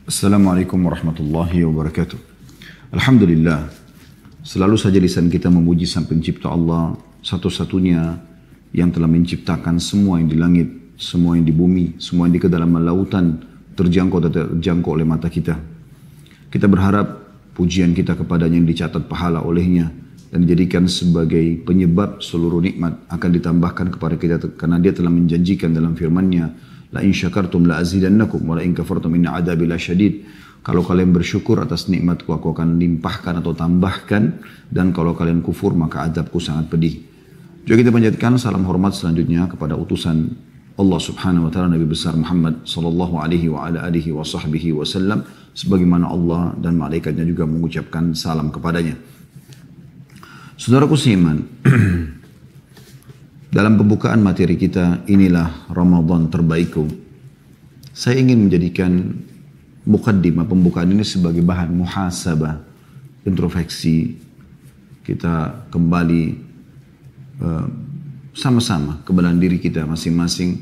Assalamualaikum warahmatullahi wabarakatuh. Alhamdulillah, selalu saja lisan kita memuji Sang Pencipta Allah, satu-satunya yang telah menciptakan semua yang di langit, semua yang di bumi, semua yang di kedalaman lautan, terjangkau dan tidak terjangkau oleh mata kita. Kita berharap pujian kita kepadanya yang dicatat pahala olehnya dan dijadikan sebagai penyebab seluruh nikmat akan ditambahkan kepada kita, karena dia telah menjanjikan dalam firman-Nya, la in syakartum la azidannakum wa la in kafartum inna adabi lasyadid. Kalau kalian bersyukur atas nikmatku, aku akan limpahkan atau tambahkan, dan kalau kalian kufur maka adabku sangat pedih. Juga kita panjatkan salam hormat selanjutnya kepada utusan Allah Subhanahu wa taala, Nabi besar Muhammad sallallahu alaihi wa ala alihi wa sahbihi wasallam, sebagaimana Allah dan malaikatnya juga mengucapkan salam kepadanya. Saudaraku seiman, dalam pembukaan materi kita, inilah Ramadan terbaikku. Saya ingin menjadikan mukaddimah pembukaan ini sebagai bahan muhasabah, introspeksi. Kita kembali sama-sama ke dalam diri kita masing-masing,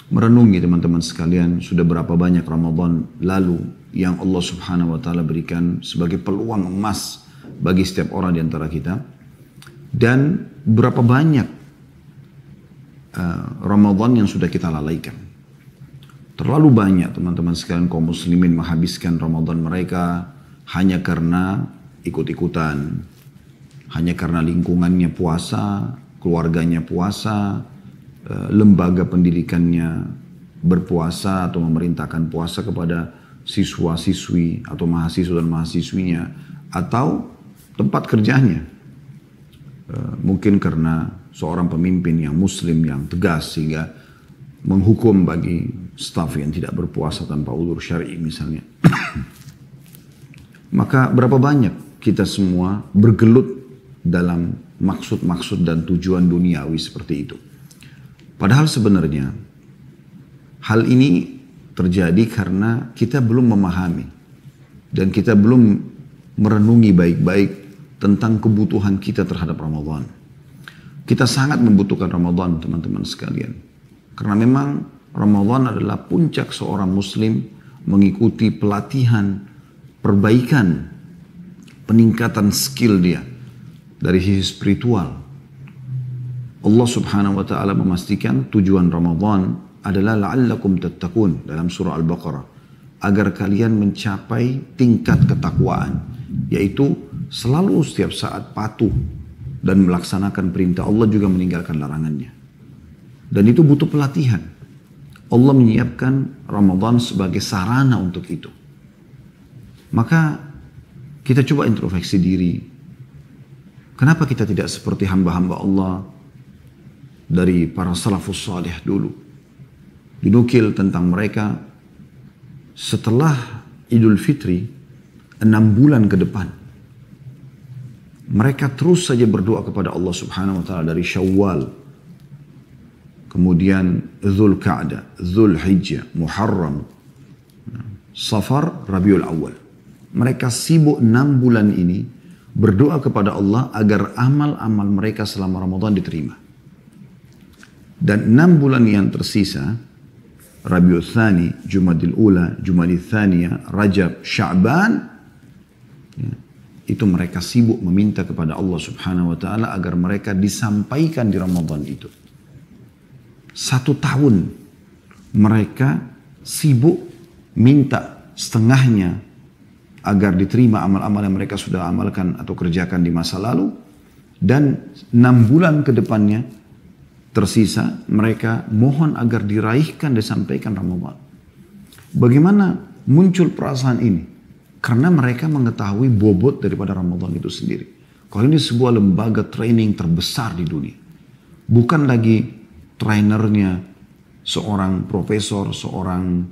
merenungi teman-teman sekalian, sudah berapa banyak Ramadan lalu yang Allah Subhanahu wa taala berikan sebagai peluang emas bagi setiap orang di antara kita, dan berapa banyak Ramadan yang sudah kita lalaikan. Terlalu banyak teman-teman sekalian kaum muslimin menghabiskan Ramadan mereka hanya karena ikut-ikutan, hanya karena lingkungannya puasa, keluarganya puasa, lembaga pendidikannya berpuasa atau memerintahkan puasa kepada siswa-siswi atau mahasiswa dan mahasiswinya, atau tempat kerjanya. Mungkin karena seorang pemimpin yang muslim yang tegas sehingga menghukum bagi staf yang tidak berpuasa tanpa udzur syar'i misalnya. Maka berapa banyak kita semua bergelut dalam maksud-maksud dan tujuan duniawi seperti itu. Padahal sebenarnya hal ini terjadi karena kita belum memahami dan kita belum merenungi baik-baik tentang kebutuhan kita terhadap Ramadan. Kita sangat membutuhkan Ramadan, teman-teman sekalian. Karena memang Ramadan adalah puncak seorang muslim mengikuti pelatihan, perbaikan, peningkatan skill dia dari sisi spiritual. Allah Subhanahu wa taala memastikan tujuan Ramadan adalah la'allakum tattaqun dalam surah Al-Baqarah, agar kalian mencapai tingkat ketakwaan, yaitu selalu setiap saat patuh dan melaksanakan perintah Allah, juga meninggalkan larangannya. Dan itu butuh pelatihan. Allah menyiapkan Ramadan sebagai sarana untuk itu. Maka kita coba introspeksi diri. Kenapa kita tidak seperti hamba-hamba Allah dari para salafus salih dulu? Dinukil tentang mereka setelah Idul Fitri 6 bulan ke depan, mereka terus saja berdoa kepada Allah Subhanahu wa taala dari Syawal, kemudian Dzulqa'dah, Dzulhijjah, Muharram, Safar, Rabiul Awal. Mereka sibuk 6 bulan ini berdoa kepada Allah agar amal-amal mereka selama Ramadan diterima. Dan 6 bulan yang tersisa, Rabiul Tsani, Jumadil Ula, Jumadil Tsaniyah, Rajab, Sya'ban, itu mereka sibuk meminta kepada Allah Subhanahu wa taala agar mereka disampaikan di Ramadan itu. 1 tahun mereka sibuk minta setengahnya agar diterima amal-amal yang mereka sudah amalkan atau kerjakan di masa lalu, dan 6 bulan ke depannya tersisa mereka mohon agar diraihkan, disampaikan Ramadan. Bagaimana muncul perasaan ini? Karena mereka mengetahui bobot daripada Ramadan itu sendiri. Kalau ini sebuah lembaga training terbesar di dunia. Bukan lagi trainernya seorang profesor, seorang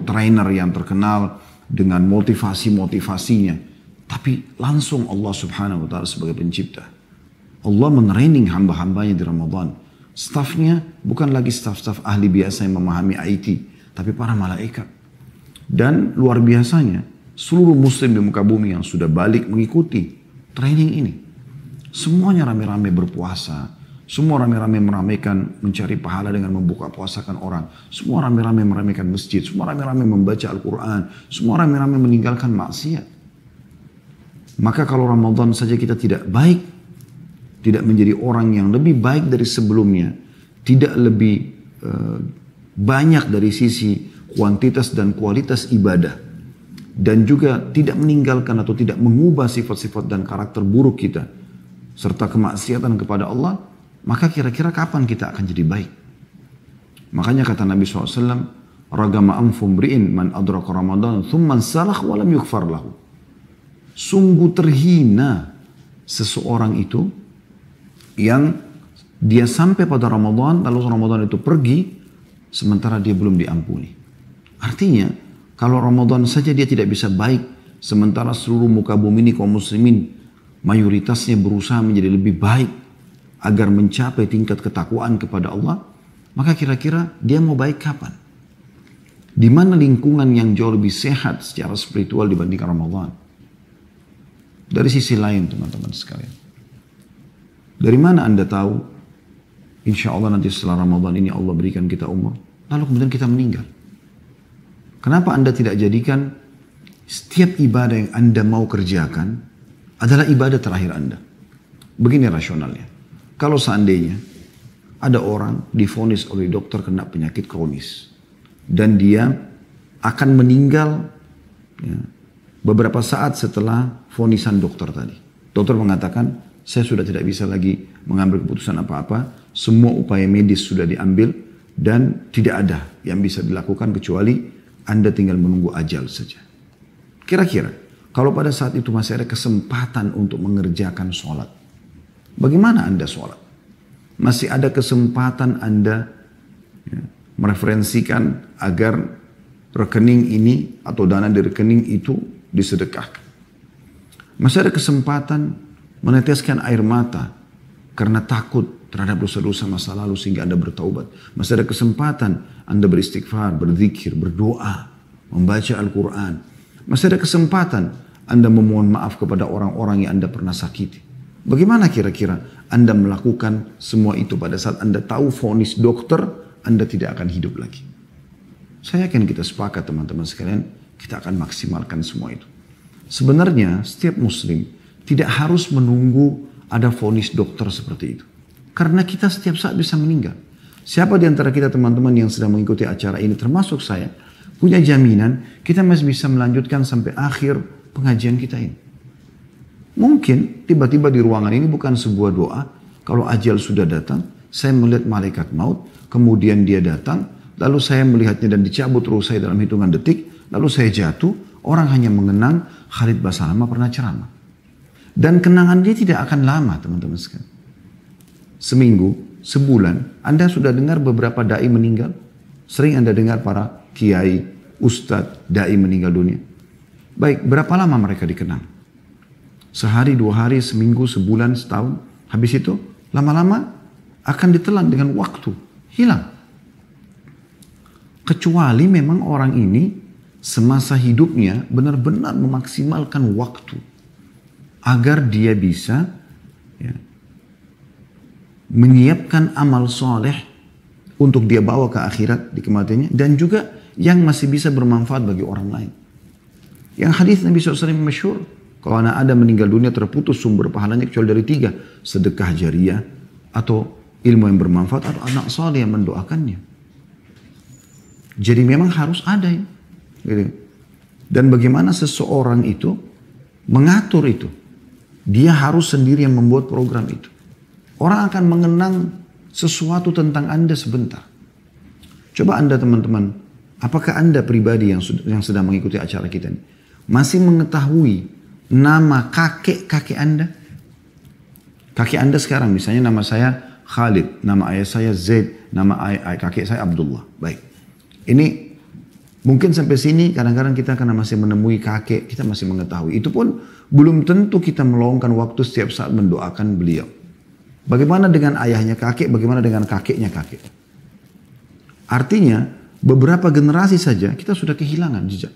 trainer yang terkenal dengan motivasi-motivasinya. Tapi langsung Allah Subhanahu wa taala sebagai pencipta. Allah mentraining hamba-hambanya di Ramadan. Stafnya bukan lagi staf-staf ahli biasa yang memahami IT, tapi para malaikat. Dan luar biasanya, seluruh muslim di muka bumi yang sudah balik mengikuti training ini. Semuanya rame-rame berpuasa, Semua rame-rame meramaikan mencari pahala dengan membuka puasakan orang. Semua rame-rame meramaikan masjid. Semua rame-rame membaca Al-Quran. Semua rame-rame meninggalkan maksiat. Maka kalau Ramadan saja kita tidak baik, tidak menjadi orang yang lebih baik dari sebelumnya, tidak lebih banyak dari sisi kuantitas dan kualitas ibadah, dan juga tidak meninggalkan atau tidak mengubah sifat-sifat dan karakter buruk kita, serta kemaksiatan kepada Allah, maka kira-kira kapan kita akan jadi baik? Makanya kata Nabi SAW, ragama anfum ri'in man adraka Ramadan thumman salah walam yughfar lahu. Sungguh terhina seseorang itu yang dia sampai pada Ramadan, lalu Ramadan itu pergi, sementara dia belum diampuni. Artinya, kalau Ramadan saja dia tidak bisa baik, sementara seluruh muka bumi ini kaum muslimin mayoritasnya berusaha menjadi lebih baik agar mencapai tingkat ketakwaan kepada Allah, maka kira-kira dia mau baik kapan? Di mana lingkungan yang jauh lebih sehat secara spiritual dibandingkan Ramadan? Dari sisi lain, teman-teman sekalian, dari mana Anda tahu insya Allah nanti setelah Ramadan ini Allah berikan kita umur, lalu kemudian kita meninggal? Kenapa Anda tidak jadikan setiap ibadah yang Anda mau kerjakan adalah ibadah terakhir Anda? Begini rasionalnya. Kalau seandainya ada orang divonis oleh dokter kena penyakit kronis dan dia akan meninggal ya, beberapa saat setelah vonisan dokter tadi. Dokter mengatakan, saya sudah tidak bisa lagi mengambil keputusan apa-apa. Semua upaya medis sudah diambil dan tidak ada yang bisa dilakukan kecuali Anda tinggal menunggu ajal saja. Kira-kira kalau pada saat itu masih ada kesempatan untuk mengerjakan sholat, bagaimana Anda sholat? Masih ada kesempatan Anda ya, mereferensikan agar rekening ini atau dana di rekening itu disedekahkan. Masih ada kesempatan meneteskan air mata karena takut terhadap dosa-dosa masa lalu sehingga Anda bertaubat. Masih ada kesempatan Anda beristighfar, berzikir, berdoa, membaca Al-Quran. Masih ada kesempatan Anda memohon maaf kepada orang-orang yang Anda pernah sakiti. Bagaimana kira-kira Anda melakukan semua itu pada saat Anda tahu vonis dokter Anda tidak akan hidup lagi? Saya yakin kita sepakat teman-teman sekalian, kita akan maksimalkan semua itu. Sebenarnya setiap muslim tidak harus menunggu ada vonis dokter seperti itu. Karena kita setiap saat bisa meninggal. Siapa di antara kita teman-teman yang sedang mengikuti acara ini, termasuk saya, punya jaminan kita masih bisa melanjutkan sampai akhir pengajian kita ini. Mungkin tiba-tiba di ruangan ini bukan sebuah doa, kalau ajal sudah datang, saya melihat malaikat maut, kemudian dia datang, lalu saya melihatnya dan dicabut ruh saya dalam hitungan detik, lalu saya jatuh, orang hanya mengenang Khalid Basalamah pernah ceramah. Dan kenangan dia tidak akan lama teman-teman sekalian. Seminggu, sebulan, Anda sudah dengar beberapa da'i meninggal? Sering Anda dengar para kiai, ustadz, da'i meninggal dunia. Baik, berapa lama mereka dikenang? Sehari, 2 hari, seminggu, sebulan, setahun. Habis itu, lama-lama akan ditelan dengan waktu. Hilang. Kecuali memang orang ini semasa hidupnya benar-benar memaksimalkan waktu. Agar dia bisa ya, menyiapkan amal soleh untuk dia bawa ke akhirat di kematiannya. Dan juga yang masih bisa bermanfaat bagi orang lain. Yang hadis Nabi SAW masyhur, kalau anak Adam meninggal dunia terputus sumber pahalanya kecuali dari 3. Sedekah jariah, atau ilmu yang bermanfaat, atau anak soleh yang mendoakannya. Jadi memang harus ada ya. Gitu. Dan bagaimana seseorang itu mengatur itu. Dia harus sendiri yang membuat program itu. Orang akan mengenang sesuatu tentang Anda sebentar. Coba Anda teman-teman, apakah Anda pribadi yang sedang mengikuti acara kita ini, masih mengetahui nama kakek-kakek Anda? Kakek Anda sekarang, misalnya nama saya Khalid, nama ayah saya Zaid, nama kakek saya Abdullah. Baik. Ini mungkin sampai sini kadang-kadang kita karena masih menemui kakek, kita masih mengetahui. Itu pun belum tentu kita meluangkan waktu setiap saat mendoakan beliau. Bagaimana dengan ayahnya kakek, bagaimana dengan kakeknya kakek? Artinya beberapa generasi saja kita sudah kehilangan jejak.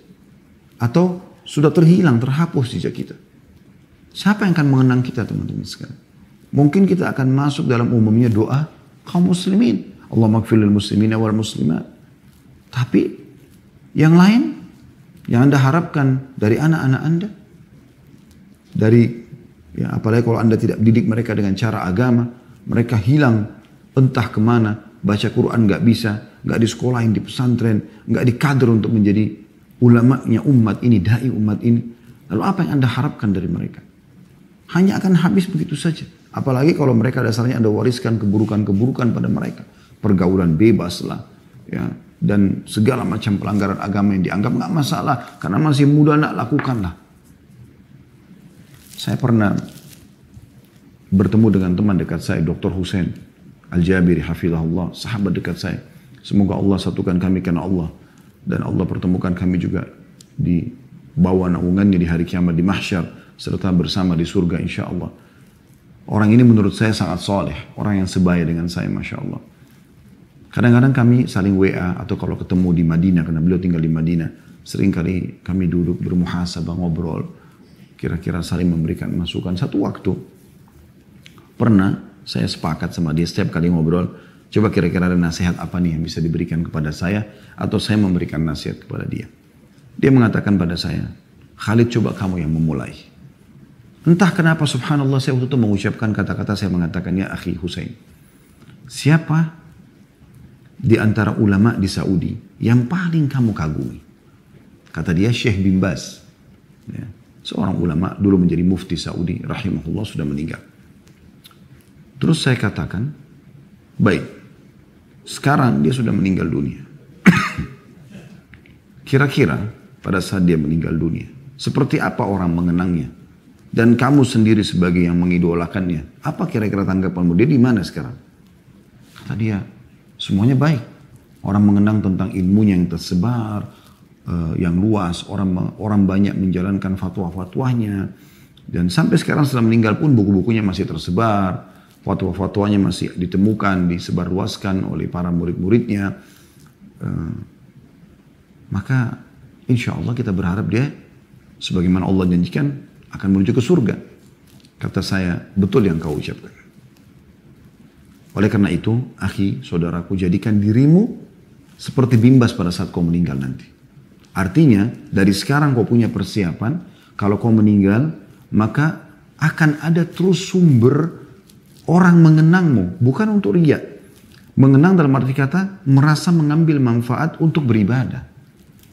Atau sudah terhilang, terhapus jejak kita. Siapa yang akan mengenang kita teman-teman sekalian? Mungkin kita akan masuk dalam umumnya doa kaum muslimin. Allahumma ighfir lil muslimina wal muslimat. Tapi yang lain yang Anda harapkan dari anak-anak Anda, apalagi kalau Anda tidak didik mereka dengan cara agama, mereka hilang entah kemana, baca Quran nggak bisa, nggak disekolahin di pesantren, nggak dikader untuk menjadi ulamanya umat ini, dai umat ini. Lalu apa yang Anda harapkan dari mereka? Hanya akan habis begitu saja. Apalagi kalau mereka dasarnya Anda wariskan keburukan-keburukan pada mereka. Pergaulan bebas lah. Ya, dan segala macam pelanggaran agama yang dianggap nggak masalah. Karena masih muda nak lakukanlah. Saya pernah bertemu dengan teman dekat saya, Dr. Hussein Al-Jabiri hafizahullah, sahabat dekat saya. Semoga Allah satukan kami karena Allah. Dan Allah pertemukan kami juga di bawah naungannya di hari kiamat di mahsyar. Serta bersama di surga insya Allah. Orang ini menurut saya sangat soleh. Orang yang sebaya dengan saya Masya Allah. Kadang-kadang kami saling WA atau kalau ketemu di Madinah. Karena beliau tinggal di Madinah. Seringkali kami duduk bermuhasabah ngobrol. Kira-kira saling memberikan masukan. Satu waktu pernah saya sepakat sama dia setiap kali ngobrol. Coba kira-kira ada nasihat apa nih yang bisa diberikan kepada saya. Atau saya memberikan nasihat kepada dia. Dia mengatakan pada saya, Khalid coba kamu yang memulai. Entah kenapa subhanallah saya waktu itu mengucapkan kata-kata saya mengatakan ya akhi Hussein. Siapa di antara ulama di Saudi yang paling kamu kagumi? Kata dia Syekh bin Baz. Ya, seorang ulama dulu menjadi mufti Saudi rahimahullah sudah meninggal. Terus saya katakan, baik, sekarang dia sudah meninggal dunia. Kira-kira pada saat dia meninggal dunia, seperti apa orang mengenangnya? Dan kamu sendiri sebagai yang mengidolakannya, apa kira-kira tanggapanmu? Dia di mana sekarang? Kata dia, semuanya baik. Orang mengenang tentang ilmunya yang tersebar, yang luas. Orang banyak menjalankan fatwa-fatwanya. Dan sampai sekarang setelah meninggal pun buku-bukunya masih tersebar. Fatwa-fatwanya masih ditemukan, disebarluaskan oleh para murid-muridnya. Maka insya Allah kita berharap dia, sebagaimana Allah janjikan, akan menuju ke surga. Kata saya, betul yang kau ucapkan. Oleh karena itu, akhi, saudaraku, jadikan dirimu seperti bimbas pada saat kau meninggal nanti. Artinya, dari sekarang kau punya persiapan, kalau kau meninggal, maka akan ada terus sumber orang mengenangmu, bukan untuk riya. Mengenang dalam arti kata, merasa mengambil manfaat untuk beribadah.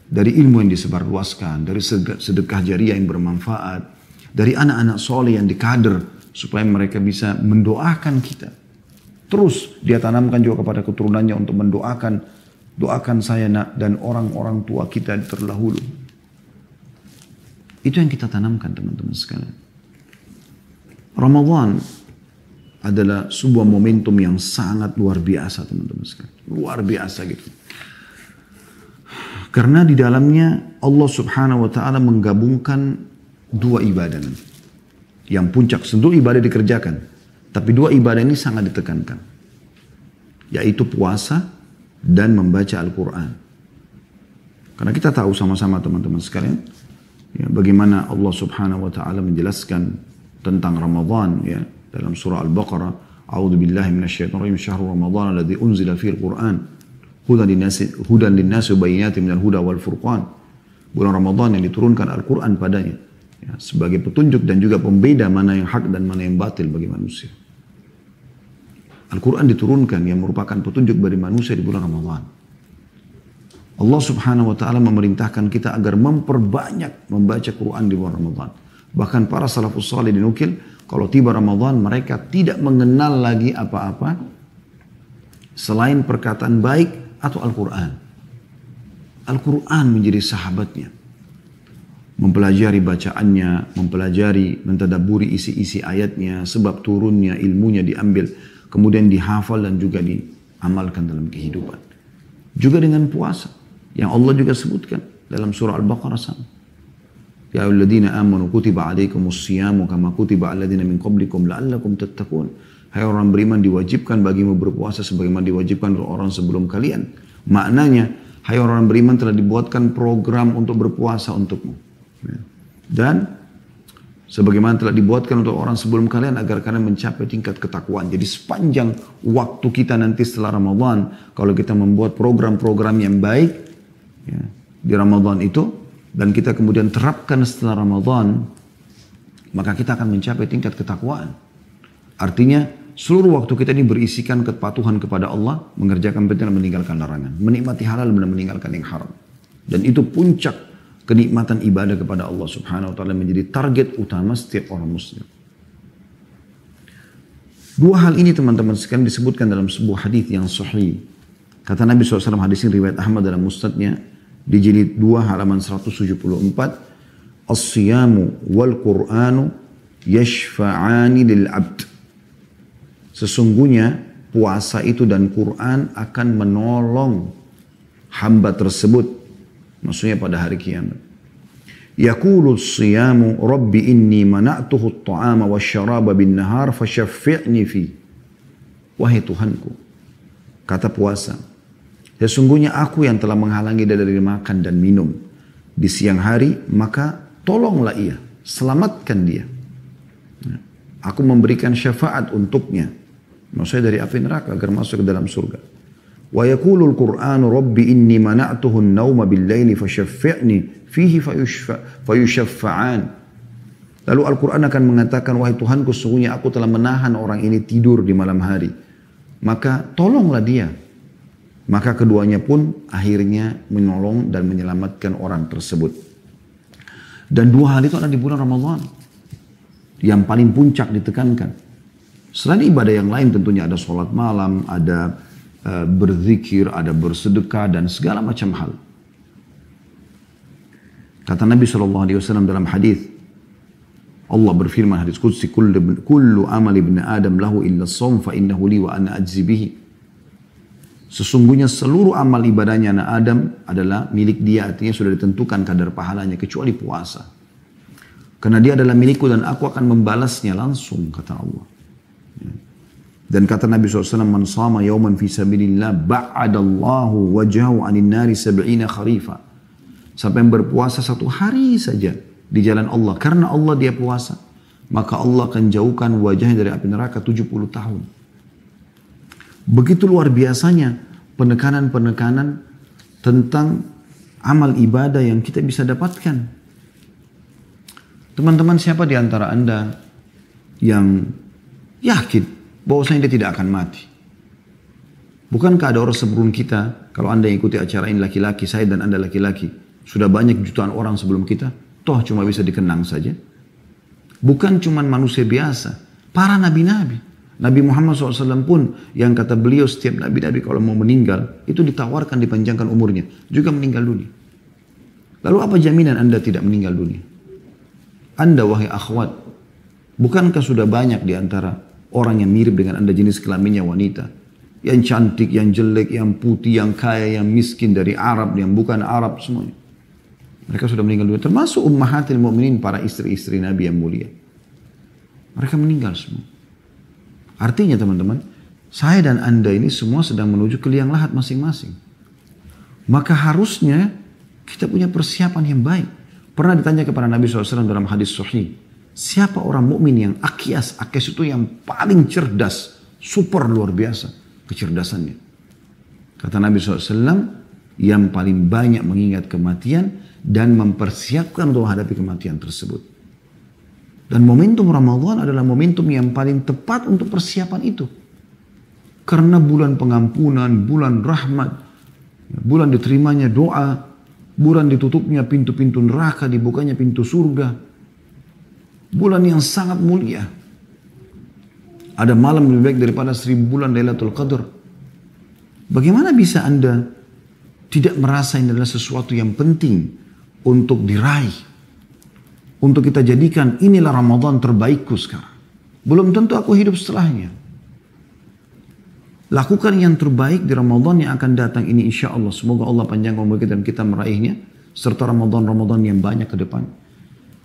Dari ilmu yang disebarluaskan, dari sedekah jariah yang bermanfaat, dari anak-anak soleh yang dikader supaya mereka bisa mendoakan kita. Terus dia tanamkan juga kepada keturunannya untuk doakan saya nak dan orang-orang tua kita terdahulu. Itu yang kita tanamkan teman-teman sekalian. Ramadan adalah sebuah momentum yang sangat luar biasa teman-teman sekalian. Luar biasa gitu. Karena di dalamnya Allah subhanahu wa ta'ala menggabungkan dua ibadah nanti. Yang puncak, seluruh ibadah dikerjakan. Tapi dua ibadah ini sangat ditekankan. Yaitu puasa dan membaca Al-Quran. Karena kita tahu sama-sama teman-teman sekalian. Ya, bagaimana Allah subhanahu wa ta'ala menjelaskan tentang Ramadan. Ya, dalam surah Al-Baqarah. A'udhu billahi minasyaitonir rajim. Syahrul Ramadan alladhi unzila fil Quran. Hudan linnasi bayyinatin minal huda wal furqan. Bulan Ramadan yang diturunkan Al-Quran padanya. Ya, sebagai petunjuk dan juga pembeda mana yang hak dan mana yang batil bagi manusia. Al-Quran diturunkan yang merupakan petunjuk bagi manusia di bulan Ramadan. Allah subhanahu wa ta'ala memerintahkan kita agar memperbanyak membaca Quran di bulan Ramadan. Bahkan para salafus salih dinukil, kalau tiba Ramadan mereka tidak mengenal lagi apa-apa selain perkataan baik atau Al-Quran. Al-Quran menjadi sahabatnya. Mempelajari bacaannya, mempelajari, mentadaburi isi-isi ayatnya, sebab turunnya, ilmunya diambil, kemudian dihafal dan juga diamalkan dalam kehidupan. Juga dengan puasa, yang Allah juga sebutkan dalam surah Al-Baqarah sama. Ya ayyuhalladzina amanu kutiba alaikumus siyamu kama kutiba alal ladzina min qablikum la'allakum tattaqun. Hai orang beriman, diwajibkan bagimu berpuasa sebagaimana diwajibkan oleh orang sebelum kalian. Maknanya, hai orang beriman, telah dibuatkan program untuk berpuasa untukmu. Dan Sebagaimana telah dibuatkan untuk orang sebelum kalian agar kalian mencapai tingkat ketakwaan. Jadi sepanjang waktu kita nanti setelah Ramadan, kalau kita membuat program-program yang baik ya, di Ramadan itu, dan kita kemudian terapkan setelah Ramadan, maka kita akan mencapai tingkat ketakwaan. Artinya seluruh waktu kita ini berisikan kepatuhan kepada Allah, mengerjakan perintah dan meninggalkan larangan, menikmati halal dan meninggalkan yang haram. Dan itu puncak kenikmatan ibadah kepada Allah Subhanahu wa taala, menjadi target utama setiap orang muslim. Dua hal ini teman-teman sekalian disebutkan dalam sebuah hadis yang sahih. Kata Nabi SAW, hadis ini riwayat Ahmad dalam Musnadnya di jilid 2 halaman 174, "As-siyamu wal Qur'anu yashfa'ani lil 'abd." Sesungguhnya puasa itu dan Quran akan menolong hamba tersebut. Maksudnya pada hari kiamat. Yaqulu as-siyamu rabbi inni mana'tuhu at-ta'ama wasyaraba bin nahar fasyaffi'ni fi. Wahai Tuhanku, kata puasa, sesungguhnya aku yang telah menghalangi dia dari makan dan minum di siang hari, maka tolonglah ia, selamatkan dia. Aku memberikan syafaat untuknya, maksudnya dari api neraka agar masuk ke dalam surga. Wa yaqulul Qur'anu rabbi inni mana'tuhu an-nauma bil-laili fasyaffi'ni fihi fayushaffa'an. Lalu Al-Quran akan mengatakan, wahai Tuhanku, sesungguhnya aku telah menahan orang ini tidur di malam hari, maka tolonglah dia. Maka keduanya pun akhirnya menolong dan menyelamatkan orang tersebut. Dan dua hal itu ada di bulan Ramadan yang paling puncak ditekankan. Selain ibadah yang lain tentunya ada sholat malam, ada berzikir, ada bersedekah dan segala macam hal. Kata Nabi SAW dalam hadis, Allah berfirman hadis qudsi, kullu amal ibn Adam lahu illa as-shaum fa innahu li wa ana ajzi bihi. Sesungguhnya seluruh amal ibadahnya anak Adam adalah milik dia, artinya sudah ditentukan kadar pahalanya kecuali puasa. Karena dia adalah milikku dan aku akan membalasnya langsung, kata Allah. Dan kata Nabi SAW, man sama yawman fi sabilillah ba'adallahu wajahu anin nari sab'ina kharifa. Siapa yang berpuasa satu hari saja di jalan Allah, karena Allah dia puasa, maka Allah akan jauhkan wajahnya dari api neraka 70 tahun. Begitu luar biasanya penekanan-penekanan tentang amal ibadah yang kita bisa dapatkan. Teman-teman, siapa di antara Anda yang yakin bahwasanya dia tidak akan mati? Bukankah ada orang sebelum kita, kalau Anda yang ikuti acara ini laki-laki, saya dan Anda laki-laki, sudah banyak jutaan orang sebelum kita, toh cuma bisa dikenang saja. Bukan cuma manusia biasa, para nabi-nabi. Nabi Muhammad SAW pun yang kata beliau setiap nabi-nabi kalau mau meninggal, itu ditawarkan dipanjangkan umurnya, juga meninggal dunia. Lalu apa jaminan Anda tidak meninggal dunia? Anda wahai akhwat, bukankah sudah banyak di antara orang yang mirip dengan Anda jenis kelaminnya wanita, yang cantik, yang jelek, yang putih, yang kaya, yang miskin, dari Arab, yang bukan Arab, semuanya. Mereka sudah meninggal dunia, termasuk ummahatil mu'minin, para istri-istri Nabi yang mulia. Mereka meninggal semua. Artinya teman-teman, saya dan Anda ini semua sedang menuju ke liang lahat masing-masing. Maka harusnya kita punya persiapan yang baik. Pernah ditanya kepada Nabi SAW dalam hadis sahih, siapa orang mukmin yang akyas? Akyas itu yang paling cerdas, super luar biasa kecerdasannya. Kata Nabi SAW, yang paling banyak mengingat kematian dan mempersiapkan untuk menghadapi kematian tersebut. Dan momentum Ramadan adalah momentum yang paling tepat untuk persiapan itu. Karena bulan pengampunan, bulan rahmat, bulan diterimanya doa, bulan ditutupnya pintu-pintu neraka, dibukanya pintu surga. Bulan yang sangat mulia. Ada malam lebih baik daripada 1000 bulan Lailatul Qadar. Bagaimana bisa Anda tidak merasa ini adalah sesuatu yang penting untuk diraih? Untuk kita jadikan inilah Ramadan terbaikku sekarang. Belum tentu aku hidup setelahnya. Lakukan yang terbaik di Ramadan yang akan datang ini insya Allah. Semoga Allah panjang umur kita dan kita meraihnya. Serta Ramadan-Ramadan yang banyak ke depan.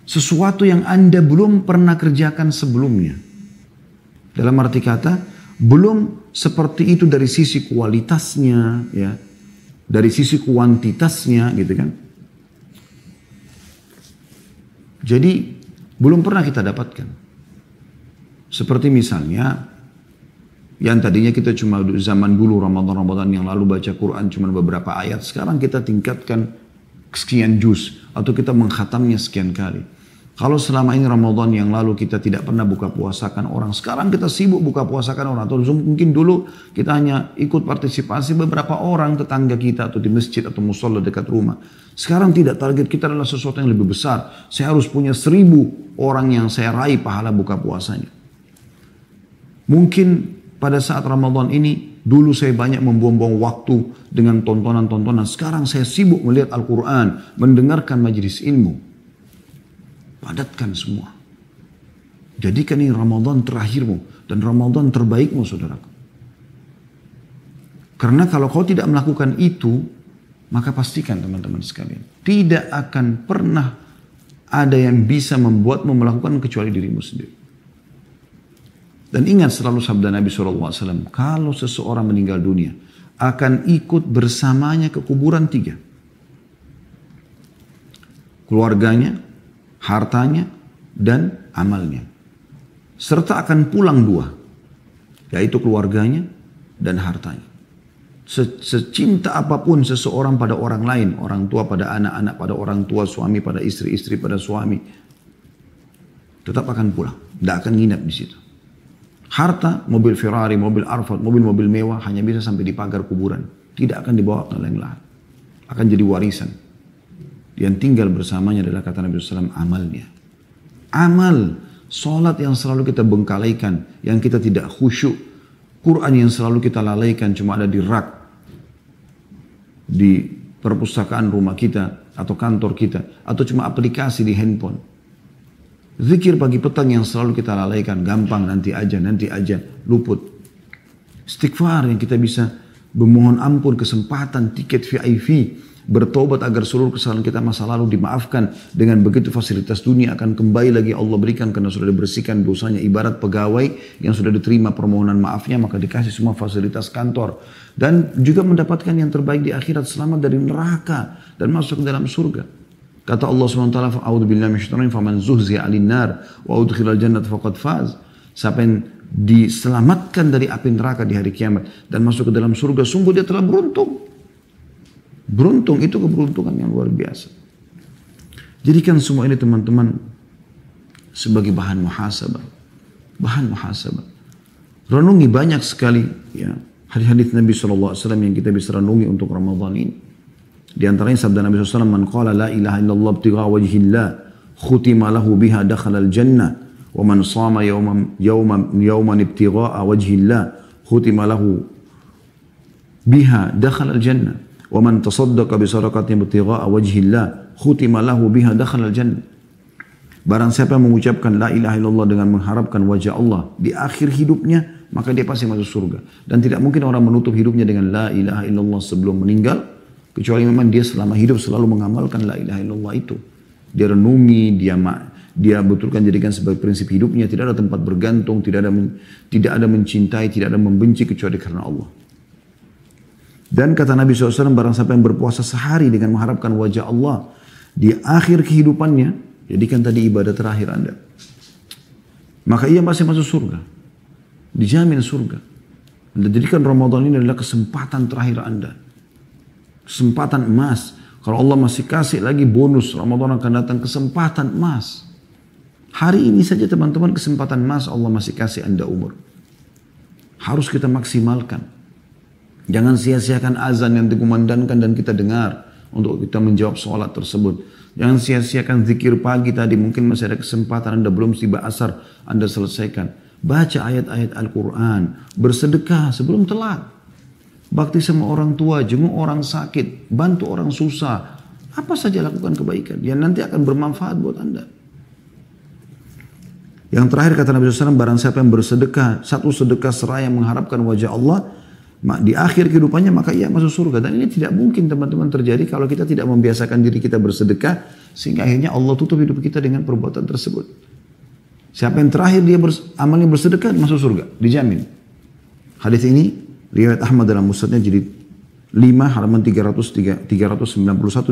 Sesuatu yang Anda belum pernah kerjakan sebelumnya. Dalam arti kata, belum seperti itu dari sisi kualitasnya, ya, dari sisi kuantitasnya, gitu kan. Jadi belum pernah kita dapatkan. Seperti misalnya yang tadinya kita cuma zaman dulu Ramadan yang lalu baca Quran cuma beberapa ayat, sekarang kita tingkatkan sekian juz atau kita mengkhatamnya sekian kali. Kalau selama ini Ramadan yang lalu kita tidak pernah buka puasakan orang, sekarang kita sibuk buka puasakan orang. Atau mungkin dulu kita hanya ikut partisipasi beberapa orang tetangga kita atau di masjid atau musola dekat rumah. Sekarang tidak, target kita adalah sesuatu yang lebih besar. Saya harus punya 1000 orang yang saya raih pahala buka puasanya. Mungkin pada saat Ramadan ini, dulu saya banyak membuang-buang waktu dengan tontonan-tontonan. Sekarang saya sibuk melihat Al-Quran, mendengarkan majelis ilmu. Padatkan semua. Jadikan ini Ramadan terakhirmu dan Ramadan terbaikmu, saudaraku. Karena kalau kau tidak melakukan itu, maka pastikan teman-teman sekalian, tidak akan pernah ada yang bisa membuatmu melakukan kecuali dirimu sendiri. Dan ingat selalu sabda Nabi SAW, kalau seseorang meninggal dunia, akan ikut bersamanya ke kuburan 3. Keluarganya, hartanya, dan amalnya. Serta akan pulang 2, yaitu keluarganya dan hartanya. Secinta apapun seseorang pada orang lain, orang tua pada anak-anak, pada orang tua, suami pada istri, istri pada suami, tetap akan pulang, tidak akan nginap di situ. Harta, mobil Ferrari, mobil Arfat, mobil-mobil mewah hanya bisa sampai di pagar kuburan, tidak akan dibawa ke lain lain, akan jadi warisan. Yang tinggal bersamanya adalah kata Nabi SAW, amalnya. Amal, sholat yang selalu kita bengkalaikan, yang kita tidak khusyuk, Quran yang selalu kita lalaikan cuma ada di rak, di perpustakaan rumah kita atau kantor kita, atau cuma aplikasi di handphone. Zikir pagi petang yang selalu kita lalaikan, gampang, nanti aja, luput. Istighfar yang kita bisa memohon ampun, kesempatan, tiket VIP, bertobat agar seluruh kesalahan kita masa lalu dimaafkan. Dengan begitu fasilitas dunia akan kembali lagi Allah berikan karena sudah dibersihkan dosanya. Ibarat pegawai yang sudah diterima permohonan maafnya, maka dikasih semua fasilitas kantor. Dan juga mendapatkan yang terbaik di akhirat, selamat dari neraka dan masuk ke dalam surga. Kata Allah SWT, "A'udzubillahi minasyaitonir rajim, faman zuhziya 'anil nar wa udkhilal jannata faqad faz." Siapa yang diselamatkan dari api neraka di hari kiamat dan masuk ke dalam surga, sungguh dia telah beruntung. Beruntung itu keberuntungan yang luar biasa. Jadikan semua ini teman-teman sebagai bahan muhasabah. Bahan muhasabah. Renungi banyak sekali ya hadis-hadis Nabi SAW yang kita bisa renungi untuk Ramadan ini. Di antaranya sabda Nabi SAW, "Man qala la ilaha illallah ibtigha wajhillah, khutima lahu biha dakhala al-jannah, wa man shama yawman ibtigha wajhillah, khutima lahu biha dakhala al-jannah. Wa man tasaddaqa bi sadaqatin ibtigha'a wajhillah khutima lahu biha dakhala al-jannah." Barang siapa yang mengucapkan la ilaha illallah dengan mengharapkan wajah Allah di akhir hidupnya, maka dia pasti masuk surga. Dan tidak mungkin orang menutup hidupnya dengan la ilaha illallah sebelum meninggal, kecuali memang dia selama hidup selalu mengamalkan la ilaha illallah itu. Dia renungi, dia betulkan jadikan sebagai prinsip hidupnya, tidak ada tempat bergantung, tidak ada mencintai, tidak ada membenci kecuali karena Allah. Dan kata Nabi SAW, barang siapa yang berpuasa sehari dengan mengharapkan wajah Allah di akhir kehidupannya, jadikan tadi ibadah terakhir Anda, maka ia masih masuk surga. Dijamin surga. Anda jadikan Ramadan ini adalah kesempatan terakhir Anda. Kesempatan emas. Kalau Allah masih kasih lagi bonus, Ramadan akan datang, kesempatan emas. Hari ini saja teman-teman, kesempatan emas Allah masih kasih Anda umur. Harus kita maksimalkan. Jangan sia-siakan azan yang dikumandangkan dan kita dengar untuk kita menjawab sholat tersebut. Jangan sia-siakan zikir pagi tadi, mungkin masih ada kesempatan Anda belum tiba asar, Anda selesaikan. Baca ayat-ayat Al-Quran, bersedekah sebelum telat. Bakti sama orang tua, jenguk orang sakit, bantu orang susah. Apa saja lakukan kebaikan yang nanti akan bermanfaat buat Anda. Yang terakhir kata Nabi SAW, barang siapa yang bersedekah, satu sedekah seraya mengharapkan wajah Allah, di akhir kehidupannya maka ia masuk surga. Dan ini tidak mungkin teman-teman terjadi kalau kita tidak membiasakan diri kita bersedekah, sehingga akhirnya Allah tutup hidup kita dengan perbuatan tersebut. Siapa yang terakhir dia amalnya bersedekah, masuk surga, dijamin. Hadis ini riwayat Ahmad dalam musnadnya jadi halaman 391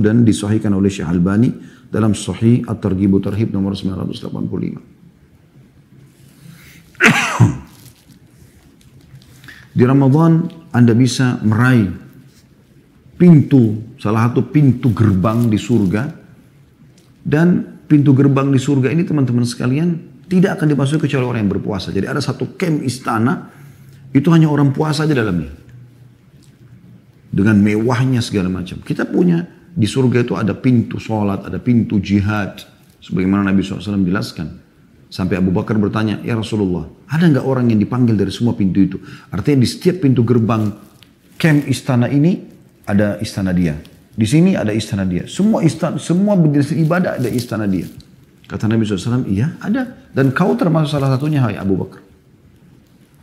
dan disahihkan oleh Syekh Albani dalam Sahih At-Targhib Tarhib nomor 985. Di Ramadan Anda bisa meraih salah satu pintu gerbang di surga. Dan pintu gerbang di surga ini teman-teman sekalian tidak akan dimasuki kecuali orang yang berpuasa. Jadi ada satu camp istana, itu hanya orang puasa aja dalamnya. Dengan mewahnya segala macam. Kita punya di surga itu ada pintu sholat, ada pintu jihad. Sebagaimana Nabi SAW jelaskan. Sampai Abu Bakar bertanya, ya Rasulullah, ada nggak orang yang dipanggil dari semua pintu itu? Artinya di setiap pintu gerbang camp istana ini ada istana dia. Di sini ada istana dia. Semua jenis ibadah ada istana dia. Kata Nabi SAW, iya ada. Dan kau termasuk salah satunya, hai Abu Bakar.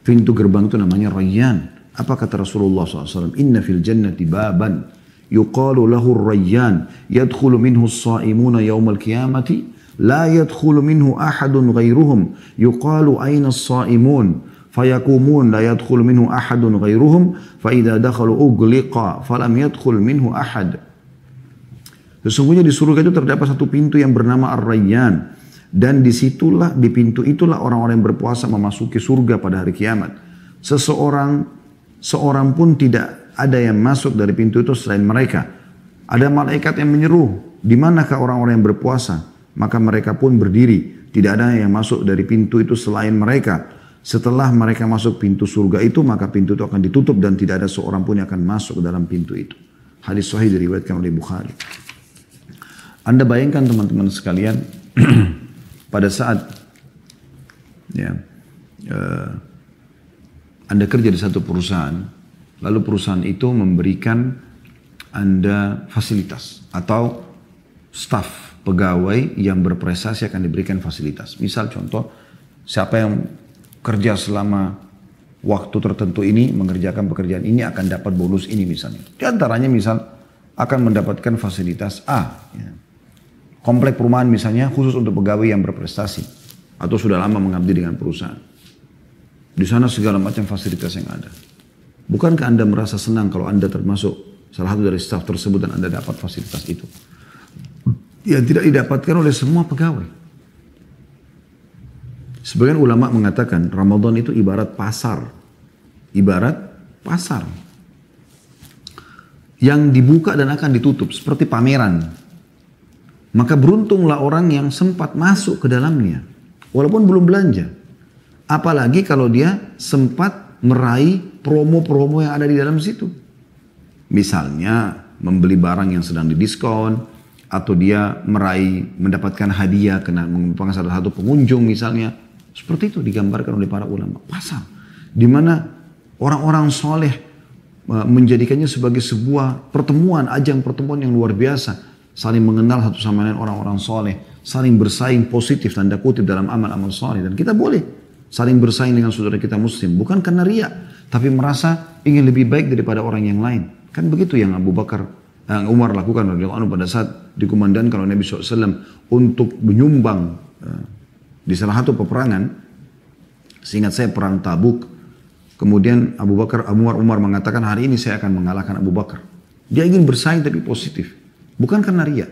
Pintu gerbang itu namanya Rayyan. Apa kata Rasulullah SAW? Inna fil jannati baban yuqalu lahu Rayyan yadkhulu minhu as-sa'imuna yawmal qiyamati لا يدخل منه أحد غيرهم يقال أين الصائمون فيقومون لا يدخل منه أحد غيرهم فإذا دخلوا أغلق فلم يدخل منه أحد. Sesungguhnya di surga itu terdapat satu pintu yang bernama Ar-Rayyan, dan di pintu itulah orang-orang yang berpuasa memasuki surga pada hari kiamat. Seorang pun tidak ada yang masuk dari pintu itu selain mereka. Ada malaikat yang menyeru, di manakah orang-orang yang berpuasa? Maka mereka pun berdiri. Tidak ada yang masuk dari pintu itu selain mereka. Setelah mereka masuk pintu surga itu, maka pintu itu akan ditutup dan tidak ada seorang pun yang akan masuk ke dalam pintu itu. Hadis sahih diriwayatkan oleh Bukhari. Anda bayangkan teman-teman sekalian, pada saat Anda kerja di satu perusahaan, lalu perusahaan itu memberikan Anda fasilitas atau staf pegawai yang berprestasi akan diberikan fasilitas. Misal contoh, siapa yang kerja selama waktu tertentu ini, mengerjakan pekerjaan ini akan dapat bonus ini misalnya. Di antaranya misal akan mendapatkan fasilitas A. Ya. Komplek perumahan misalnya khusus untuk pegawai yang berprestasi. Atau sudah lama mengabdi dengan perusahaan. Di sana segala macam fasilitas yang ada. Bukankah Anda merasa senang kalau Anda termasuk salah satu dari staf tersebut dan Anda dapat fasilitas itu? Yang tidak didapatkan oleh semua pegawai. Sebagian ulama mengatakan Ramadan itu ibarat pasar. Ibarat pasar. Yang dibuka dan akan ditutup seperti pameran. Maka beruntunglah orang yang sempat masuk ke dalamnya. Walaupun belum belanja. Apalagi kalau dia sempat meraih promo-promo yang ada di dalam situ. Misalnya membeli barang yang sedang didiskon. Atau dia mendapatkan hadiah karena merupakan salah satu pengunjung misalnya. Seperti itu digambarkan oleh para ulama. Pasar. Di mana orang-orang soleh menjadikannya sebagai sebuah pertemuan, ajang pertemuan yang luar biasa. Saling mengenal satu sama lain orang-orang soleh. Saling bersaing positif, tanda kutip dalam amal-amal soleh. Dan kita boleh saling bersaing dengan saudara kita muslim. Bukan karena riya, tapi merasa ingin lebih baik daripada orang yang lain. Kan begitu yang Umar lakukan pada saat dikumandangkan oleh Nabi SAW untuk menyumbang di salah satu peperangan. Seingat saya perang Tabuk. Kemudian Umar mengatakan hari ini saya akan mengalahkan Abu Bakar. Dia ingin bersaing tapi positif. Bukan karena riya.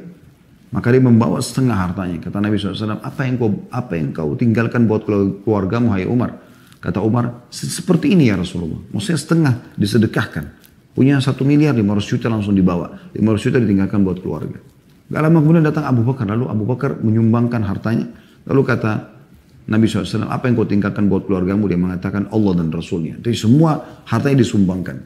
Maka dia membawa setengah hartanya. Kata Nabi SAW, apa yang kau tinggalkan buat keluargamu hai Umar? Kata Umar, seperti ini ya Rasulullah. Maksudnya setengah disedekahkan. Punya 1 miliar, 500 juta langsung dibawa. 500 juta ditinggalkan buat keluarga. Gak lama kemudian datang Abu Bakar. Lalu Abu Bakar menyumbangkan hartanya. Lalu kata Nabi SAW, apa yang kau tinggalkan buat keluargamu? Dia mengatakan Allah dan Rasulnya. Jadi semua hartanya disumbangkan.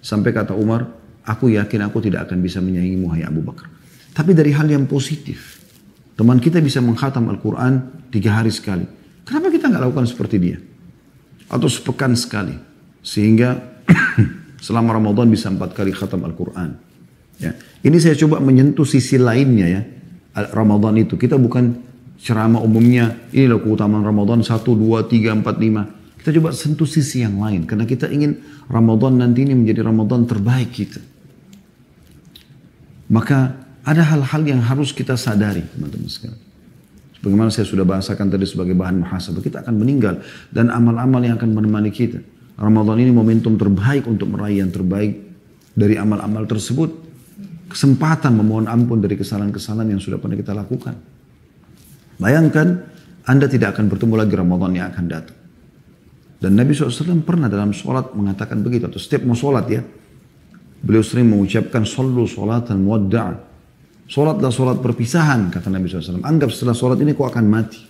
Sampai kata Umar, aku yakin aku tidak akan bisa menyaingimu hai Abu Bakar. Tapi dari hal yang positif. Teman kita bisa mengkhatam Al-Quran 3 hari sekali. Kenapa kita gak lakukan seperti dia? Atau sepekan sekali. Sehingga selama Ramadan bisa 4 kali khatam Al-Quran. Ya. Ini saya coba menyentuh sisi lainnya ya. Ramadan itu. Kita bukan ceramah umumnya. Inilah keutamaan Ramadan 1, 2, 3, 4, 5. Kita coba sentuh sisi yang lain. Karena kita ingin Ramadan nanti ini menjadi Ramadan terbaik kita. Maka ada hal-hal yang harus kita sadari teman-teman sekalian. Sebagaimana saya sudah bahasakan tadi sebagai bahan muhasabah. Kita akan meninggal. Dan amal-amal yang akan menemani kita. Ramadan ini momentum terbaik untuk meraih yang terbaik dari amal-amal tersebut, kesempatan memohon ampun dari kesalahan-kesalahan yang sudah pernah kita lakukan. Bayangkan, Anda tidak akan bertemu lagi Ramadan yang akan datang. Dan Nabi SAW pernah dalam sholat mengatakan begitu, atau setiap mau sholat ya, beliau sering mengucapkan, "Sallu sholatan muwadda'a." Sholatlah sholat perpisahan, kata Nabi SAW. Anggap setelah sholat ini kau akan mati.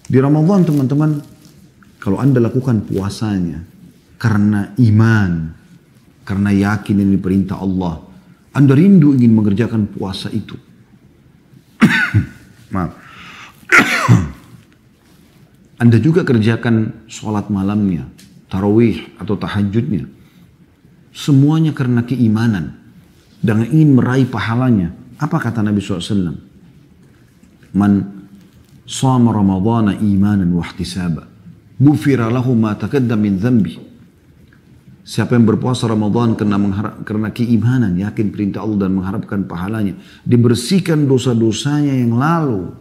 Di Ramadan teman-teman, kalau Anda lakukan puasanya karena iman, karena yakin ini perintah Allah, Anda rindu ingin mengerjakan puasa itu. Maaf. Anda juga kerjakan sholat malamnya, tarawih atau tahajudnya. Semuanya karena keimanan dan ingin meraih pahalanya. Apa kata Nabi SAW? Man shama ramadhana imanan wa ihtisaba, ghufira lahu ma taqaddama min dhanbi. Siapa yang berpuasa Ramadan karena keimanan, yakin perintah Allah dan mengharapkan pahalanya, dibersihkan dosa-dosanya yang lalu.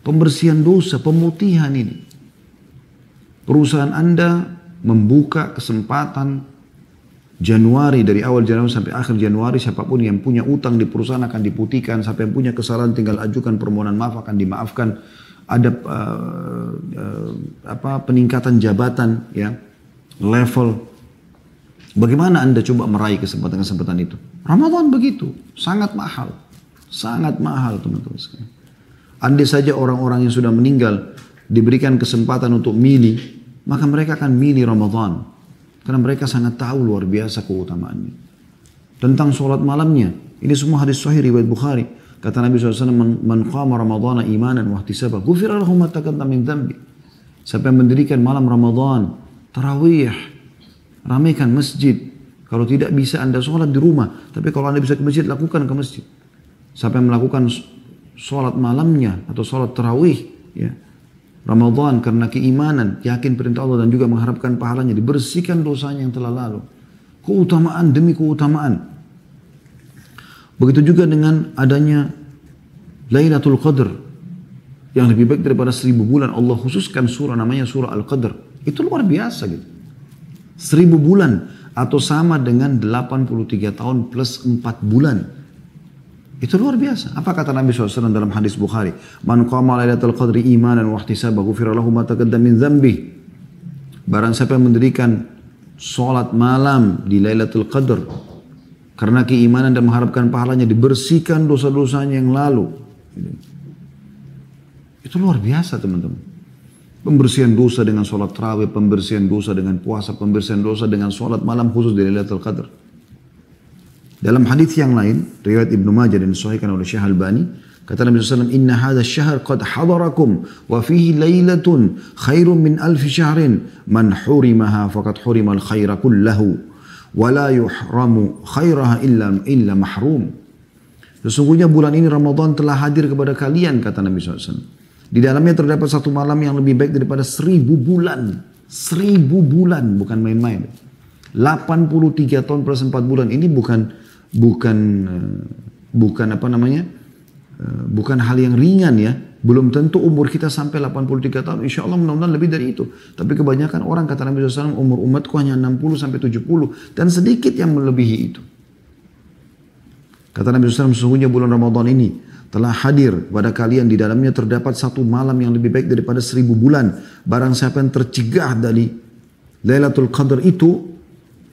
Pembersihan dosa, pemutihan ini. Perusahaan Anda membuka kesempatan Januari, dari awal Januari sampai akhir Januari, siapapun yang punya utang di perusahaan akan diputihkan, siapa yang punya kesalahan tinggal ajukan permohonan maaf akan dimaafkan. Ada peningkatan jabatan, ya, level. Bagaimana Anda coba meraih kesempatan-kesempatan itu? Ramadan begitu, sangat mahal teman-teman sekalian. Andai saja orang-orang yang sudah meninggal diberikan kesempatan untuk milih, maka mereka akan milih Ramadan. Karena mereka sangat tahu luar biasa keutamaannya. Tentang sholat malamnya, ini semua hadis sahih riwayat Bukhari. Kata Nabi SAW, man qama ramadhana imanan wa ihtisaba, ghufira lahu ma taqaddama min dhanbi. Siapa yang mendirikan malam Ramadan, tarawih, ramaikan masjid. Kalau tidak bisa Anda sholat di rumah, tapi kalau Anda bisa ke masjid, lakukan ke masjid. Siapa yang melakukan sholat malamnya atau sholat tarawih, ya, Ramadan karena keimanan, yakin perintah Allah dan juga mengharapkan pahalanya, dibersihkan dosanya yang telah lalu. Keutamaan demi keutamaan. Begitu juga dengan adanya Lailatul Qadar yang lebih baik daripada 1000 bulan. Allah khususkan surah namanya surah Al-Qadar. Itu luar biasa gitu. 1000 bulan atau sama dengan 83 tahun plus 4 bulan. Itu luar biasa. Apa kata Nabi SAW dalam hadis Bukhari? Man qama lailatul qadri imanan wa ihtisaba ghufira lahu ma taqaddama min dhanbi. Barang siapa yang mendirikan sholat malam di Lailatul Qadar karena keimanan dan mengharapkan pahalanya, dibersihkan dosa-dosanya yang lalu. Itu luar biasa teman-teman. Pembersihan dosa dengan sholat tarawih, pembersihan dosa dengan puasa, pembersihan dosa dengan sholat malam khusus di Lailatul Qadar. Dalam hadis yang lain, riwayat Ibnu Majah dan disahihkan oleh Syekh Albani, kata Nabi SAW, "Inna hadha syahr qad hadarakum wa fihi lailatun khairun min alfi syahrin man hurimaha faqad hurimal khaira kullahu wa la yuhramu khairaha illa mahrum." Sesungguhnya bulan ini Ramadan telah hadir kepada kalian, kata Nabi SAW. Di dalamnya terdapat satu malam yang lebih baik daripada 1000 bulan. 1000 bulan, bukan main-main. 83 tahun plus 4 bulan ini bukan bukan hal yang ringan ya. Belum tentu umur kita sampai 83 tahun. Insya Allah mudah-mudahan lebih dari itu. Tapi kebanyakan orang, kata Nabi SAW, umur umatku hanya 60 sampai 70. Dan sedikit yang melebihi itu. Kata Nabi SAW, sesungguhnya bulan Ramadan ini telah hadir pada kalian, di dalamnya terdapat satu malam yang lebih baik daripada 1000 bulan. Barang siapa yang tercegah dari Lailatul Qadar itu,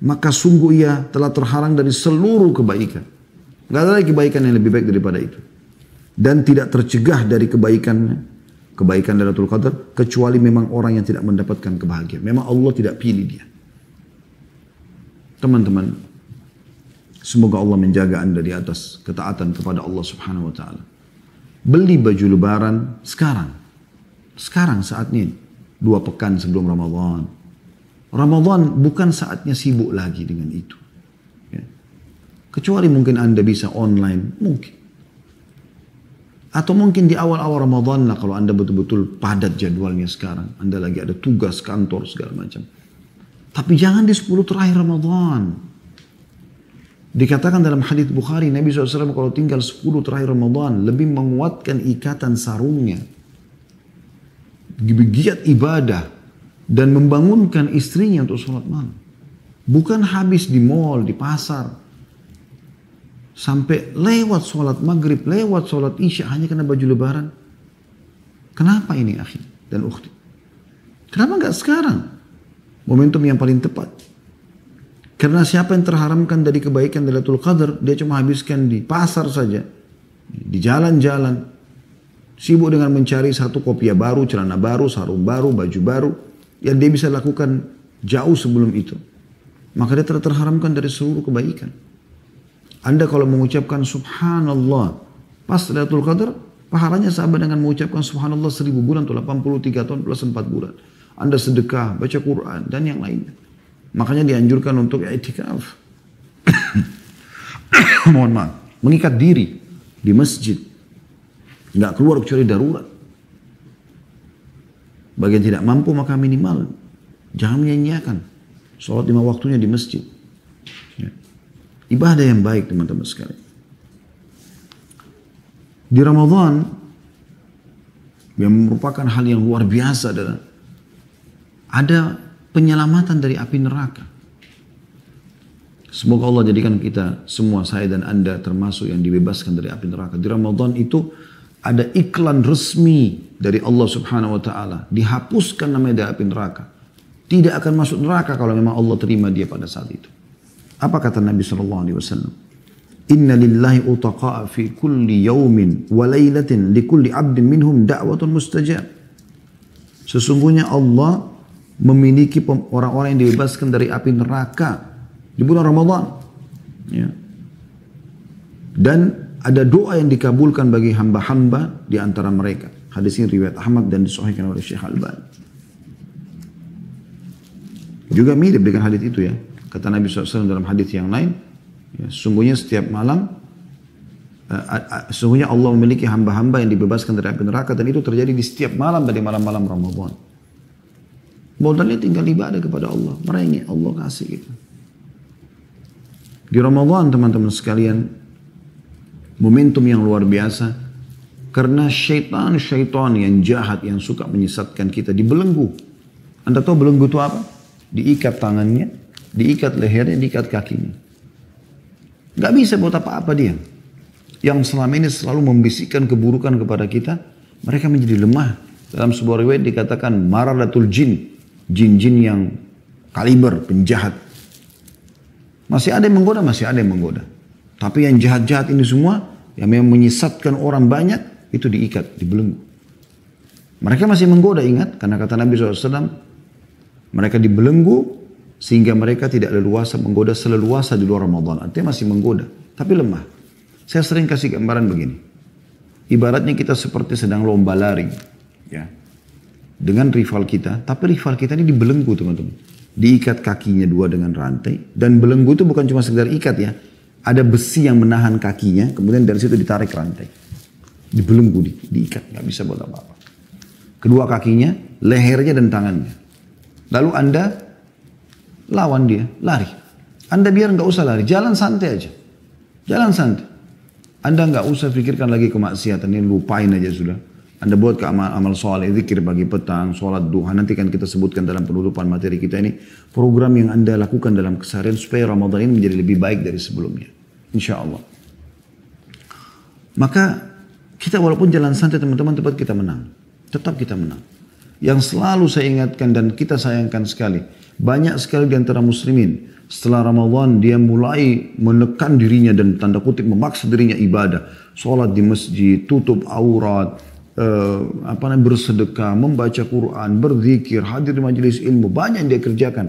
maka sungguh ia telah terhalang dari seluruh kebaikan. Gak ada lagi kebaikan yang lebih baik daripada itu. Dan tidak tercegah dari kebaikan Lailatul Qadar, kecuali memang orang yang tidak mendapatkan kebahagiaan. Memang Allah tidak pilih dia. Teman-teman, semoga Allah menjaga Anda di atas ketaatan kepada Allah Subhanahu wa taala. Beli baju lebaran sekarang. Sekarang saatnya, 2 pekan sebelum Ramadan. Ramadan bukan saatnya sibuk lagi dengan itu. Ya. Kecuali mungkin Anda bisa online, mungkin. Atau mungkin di awal-awal Ramadan lah, kalau Anda betul-betul padat jadwalnya sekarang. Anda lagi ada tugas kantor segala macam. Tapi jangan di 10 terakhir Ramadan. Dikatakan dalam hadits Bukhari, Nabi SAW kalau tinggal 10 terakhir Ramadan lebih menguatkan ikatan sarungnya. Giat ibadah. Dan membangunkan istrinya untuk sholat malam. Bukan habis di mall, di pasar. Sampai lewat sholat maghrib, lewat sholat isya hanya karena baju lebaran. Kenapa ini akhi dan ukhti? Kenapa nggak sekarang? Momentum yang paling tepat. Karena siapa yang terharamkan dari kebaikan Lailatul Qadar, dia cuma habiskan di pasar saja. Di jalan-jalan. Sibuk dengan mencari satu kopiah baru, celana baru, sarung baru, baju baru. Yang dia bisa lakukan jauh sebelum itu. Maka dia terharamkan dari seluruh kebaikan. Anda kalau mengucapkan subhanallah pas Lailatul Qadar, pahalanya sama dengan mengucapkan subhanallah 1000 bulan atau 83 tahun plus 4 bulan. Anda sedekah, baca Quran dan yang lainnya. Makanya dianjurkan untuk i'tikaf. Mohon maaf, mengikat diri di masjid. Nggak keluar kecuali darurat. Bagi yang tidak mampu maka minimal jangan menyanyiakan sholat 5 waktunya di masjid. Ya. Ibadah yang baik teman-teman sekalian. Di Ramadan yang merupakan hal yang luar biasa adalah ada penyelamatan dari api neraka. Semoga Allah jadikan kita semua, saya dan Anda termasuk yang dibebaskan dari api neraka. Di Ramadan itu ada iklan resmi dari Allah Subhanahu wa taala, dihapuskan namanya dari api neraka. Tidak akan masuk neraka kalau memang Allah terima dia pada saat itu. Apa kata Nabi sallallahu alaihi wasallam? Inna lillahi utaqa'a fi kulli yawmin wa laylatin li kulli 'abdin minhum da'watun mustajab. Sesungguhnya Allah memiliki orang-orang yang dibebaskan dari api neraka di bulan Ramadan. Ya. Dan ada doa yang dikabulkan bagi hamba-hamba di antara mereka. Hadis ini riwayat Ahmad dan disahihkan oleh Syekh Al-Albani. Juga mirip dengan hadis itu ya. Kata Nabi SAW dalam hadis yang lain, ya, sesungguhnya setiap malam, sesungguhnya Allah memiliki hamba-hamba yang dibebaskan dari api neraka dan itu terjadi di setiap malam dari malam-malam Ramadan. Modalnya tinggal ibadah kepada Allah, merengek Allah kasih gitu. Di Ramadan teman-teman sekalian, momentum yang luar biasa karena syaitan yang jahat yang suka menyesatkan kita dibelenggu. Anda tahu belenggu itu apa? Diikat tangannya, diikat lehernya, diikat kakinya. Gak bisa buat apa-apa dia. Yang selama ini selalu membisikkan keburukan kepada kita, mereka menjadi lemah. Dalam sebuah riwayat dikatakan maradatul jin, jin-jin yang kaliber, penjahat. Masih ada yang menggoda, masih ada yang menggoda. Tapi yang jahat-jahat ini semua, yang memang menyesatkan orang banyak, itu diikat, dibelenggu. Mereka masih menggoda, ingat, karena kata Nabi SAW, mereka dibelenggu sehingga mereka tidak leluasa menggoda seleluasa di luar Ramadan. Artinya masih menggoda, tapi lemah. Saya sering kasih gambaran begini. Ibaratnya kita seperti sedang lomba lari. Ya. Dengan rival kita, tapi rival kita ini dibelenggu teman-teman. Diikat kakinya dua dengan rantai. Dan belenggu itu bukan cuma sekedar ikat ya. Ada besi yang menahan kakinya, kemudian dari situ ditarik rantai. Dibelenggu, diikat, nggak bisa buat apa-apa. Kedua kakinya, lehernya dan tangannya. Lalu Anda lawan dia, lari. Anda biar nggak usah lari, jalan santai aja. Jalan santai. Anda nggak usah pikirkan lagi kemaksiatan, ini lupain aja sudah. Anda buat ke amal soleh, zikir pagi petang, sholat duha. Nanti kan kita sebutkan dalam penutupan materi kita ini. Program yang Anda lakukan dalam keseharian supaya Ramadan ini menjadi lebih baik dari sebelumnya. Insya Allah. Maka kita walaupun jalan santai teman-teman, tetap kita menang. Tetap kita menang. Yang selalu saya ingatkan dan kita sayangkan sekali. Banyak sekali di antara muslimin. Setelah Ramadan dia mulai menekan dirinya dan tanda kutip memaksa dirinya ibadah. Sholat di masjid, tutup aurat, bersedekah, membaca Quran, berzikir, hadir di majelis ilmu. Banyak yang dia kerjakan.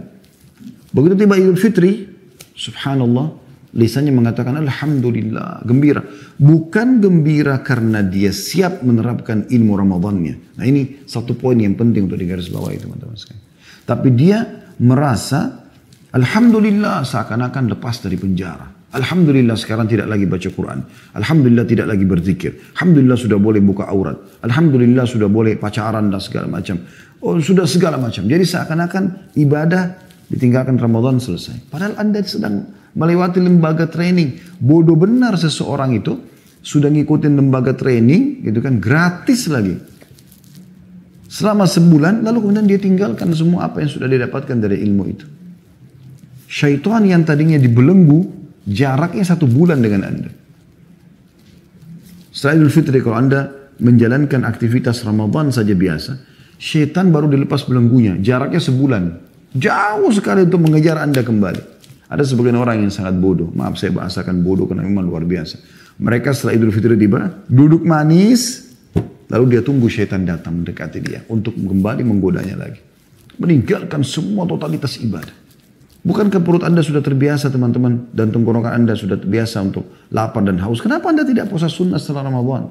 Begitu tiba Idul Fitri, subhanallah, lisannya mengatakan alhamdulillah, gembira. Bukan gembira karena dia siap menerapkan ilmu Ramadannya. Nah ini satu poin yang penting untuk digarisbawahi teman-teman sekalian. Tapi dia merasa alhamdulillah seakan-akan lepas dari penjara. Alhamdulillah sekarang tidak lagi baca Quran. Alhamdulillah tidak lagi berzikir. Alhamdulillah sudah boleh buka aurat. Alhamdulillah sudah boleh pacaran dan segala macam. Oh sudah segala macam. Jadi seakan-akan ibadah ditinggalkan Ramadan selesai. Padahal Anda sedang melewati lembaga training. Bodoh benar seseorang itu sudah ngikutin lembaga training gitu kan gratis lagi. Selama sebulan lalu kemudian dia tinggalkan semua apa yang sudah dia dapatkan dari ilmu itu. Syaitan yang tadinya dibelenggu, jaraknya 1 bulan dengan Anda. Setelah Idul Fitri, kalau Anda menjalankan aktivitas Ramadan saja biasa, syaitan baru dilepas belenggunya, jaraknya sebulan. Jauh sekali untuk mengejar Anda kembali. Ada sebagian orang yang sangat bodoh. Maaf saya bahasakan bodoh karena memang luar biasa. Mereka setelah Idul Fitri tiba, duduk manis, lalu dia tunggu syaitan datang mendekati dia untuk kembali menggodanya lagi. Meninggalkan semua totalitas ibadah. Bukankah perut Anda sudah terbiasa teman-teman dan tenggorokan Anda sudah terbiasa untuk lapar dan haus? Kenapa Anda tidak puasa sunnah setelah Ramadan?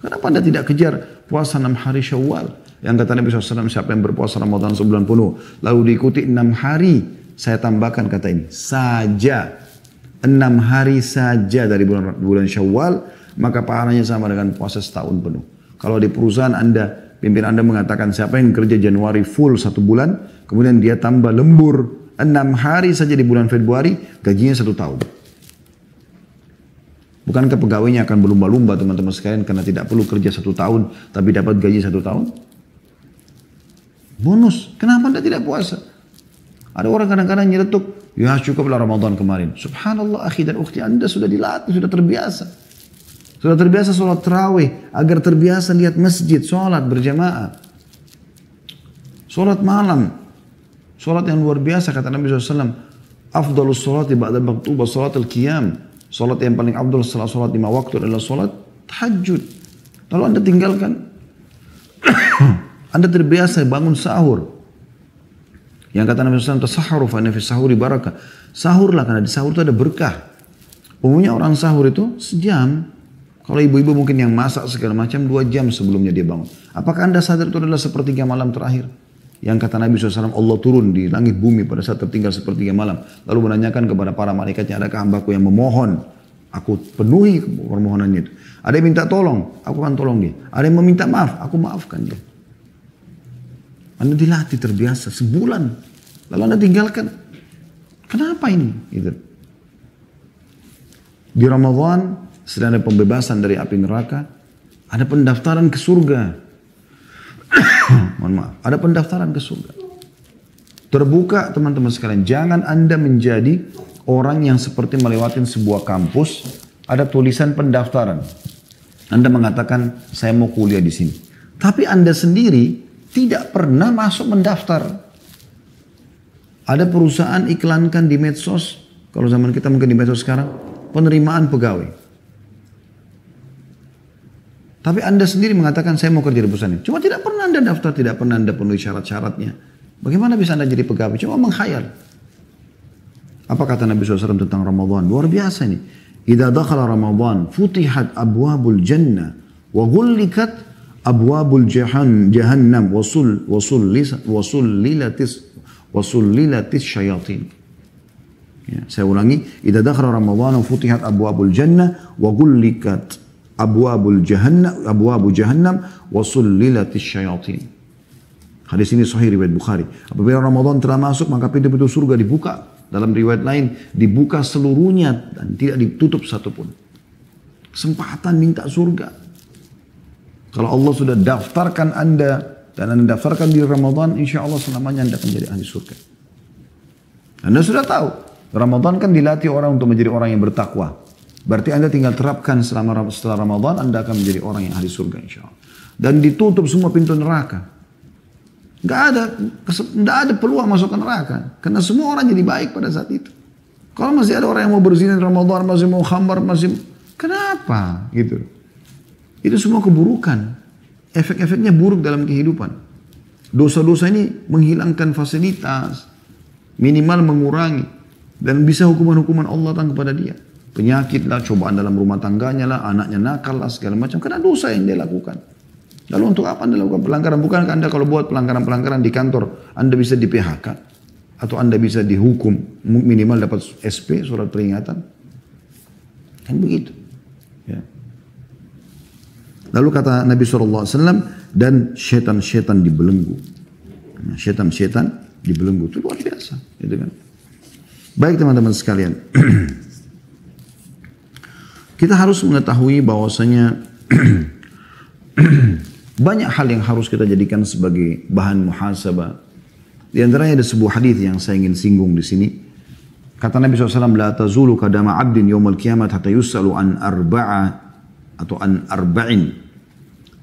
Kenapa Anda tidak kejar puasa 6 hari Syawal? Yang kata Nabi SAW, siapa yang berpuasa Ramadan sebulan penuh, lalu diikuti 6 hari, saya tambahkan kata ini, saja. 6 hari saja dari bulan Syawal, maka pahalanya sama dengan puasa setahun penuh. Kalau di perusahaan Anda, pimpinan Anda mengatakan siapa yang kerja Januari full 1 bulan, kemudian dia tambah lembur 6 hari saja di bulan Februari, gajinya 1 tahun. Bukankah pegawainya akan berlumba-lumba teman-teman sekalian karena tidak perlu kerja 1 tahun, tapi dapat gaji 1 tahun? Bonus, kenapa Anda tidak puasa? Ada orang kadang-kadang nyeletuk, ya cukuplah Ramadan kemarin. Subhanallah akhi dan ukhti, Anda sudah dilatih, sudah terbiasa. Sudah terbiasa sholat tarawih, agar terbiasa lihat masjid, sholat berjamaah. Sholat malam. Sholat yang luar biasa kata Nabi SAW. Afdalus sholati ba'da maktubah sholat al-qiyam. Sholat yang paling afdal setelah sholat 5 waktu adalah sholat tahajud. Lalu Anda tinggalkan. Anda terbiasa bangun sahur. Yang kata Nabi SAW, tasahharu fa inna fi sahuri barakah. Sahurlah karena di sahur itu ada berkah. Umumnya orang sahur itu sejam. Kalau ibu-ibu mungkin yang masak segala macam 2 jam sebelumnya dia bangun. Apakah Anda sadar itu adalah sepertiga malam terakhir? Yang kata Nabi SAW, Allah turun di langit bumi pada saat tertinggal sepertiga malam. Lalu menanyakan kepada para malaikatnya, adakah hambaku yang memohon? Aku penuhi permohonannya itu. Ada yang minta tolong, aku akan tolong dia. Ada yang meminta maaf, aku maafkan dia. Anda dilatih terbiasa sebulan. Lalu Anda tinggalkan. Kenapa ini? Gitu. Di Ramadan sedang ada pembebasan dari api neraka. Ada pendaftaran ke surga. Mohon maaf, ada pendaftaran ke surga. Terbuka teman-teman sekalian, jangan Anda menjadi orang yang seperti melewati sebuah kampus, ada tulisan pendaftaran. Anda mengatakan, saya mau kuliah di sini. Tapi Anda sendiri tidak pernah masuk mendaftar. Ada perusahaan iklankan di medsos, kalau zaman kita mungkin di medsos sekarang, penerimaan pegawai. Tapi Anda sendiri mengatakan saya mau kerja di perusahaan ini. Cuma tidak pernah Anda daftar, tidak pernah Anda penuhi syarat-syaratnya. Bagaimana bisa Anda jadi pegawai? Cuma menghayal. Apa kata Nabi SAW tentang Ramadan? Luar biasa ini. Idza dakhala Ramadan futihat abwabul jannah wa ghullikat abwabul jahannam wa sullilatis syayatin. Ya, saya ulangi. Idza dakhala Ramadan futihat abwabul jannah wa ghullikat abwabu jahannam wa sullilatis syayatin. Hadis ini sahih riwayat Bukhari. Apabila Ramadan telah masuk maka pintu-pintu surga dibuka. Dalam riwayat lain dibuka seluruhnya dan tidak ditutup satupun. Kesempatan minta surga. Kalau Allah sudah daftarkan Anda dan Anda daftarkan di Ramadan, insya Allah selamanya Anda akan jadi ahli surga. Anda sudah tahu Ramadan kan dilatih orang untuk menjadi orang yang bertakwa. Berarti Anda tinggal terapkan setelah Ramadan, Anda akan menjadi orang yang ahli surga insya Allah. Dan ditutup semua pintu neraka. Nggak ada peluang masuk ke neraka. Karena semua orang jadi baik pada saat itu. Kalau masih ada orang yang mau berzina di Ramadan, masih mau khamar, kenapa? Gitu. Itu semua keburukan. Efek-efeknya buruk dalam kehidupan. Dosa-dosa ini menghilangkan fasilitas. Minimal mengurangi. Dan bisa hukuman-hukuman Allah datang kepada dia. Penyakit lah, cobaan dalam rumah tangganya lah, anaknya nakal lah, segala macam. Karena dosa yang dia lakukan. Lalu untuk apa Anda lakukan pelanggaran? Bukankah Anda kalau buat pelanggaran-pelanggaran di kantor, Anda bisa di PHK? Atau Anda bisa dihukum, minimal dapat SP, surat peringatan? Kan begitu. Ya. Lalu kata Nabi SAW, dan syaitan-syaitan dibelenggu. Nah, syaitan-syaitan dibelenggu. Itu luar biasa. Gitu kan? Baik teman-teman sekalian. Kita harus mengetahui bahwasanya banyak hal yang harus kita jadikan sebagai bahan muhasabah. Di antaranya ada sebuah hadis yang saya ingin singgung di sini. Kata Nabi SAW, la tazulu kadama abdin yawmal kiamat hatta yus'alu an arba'a atau an arba'in.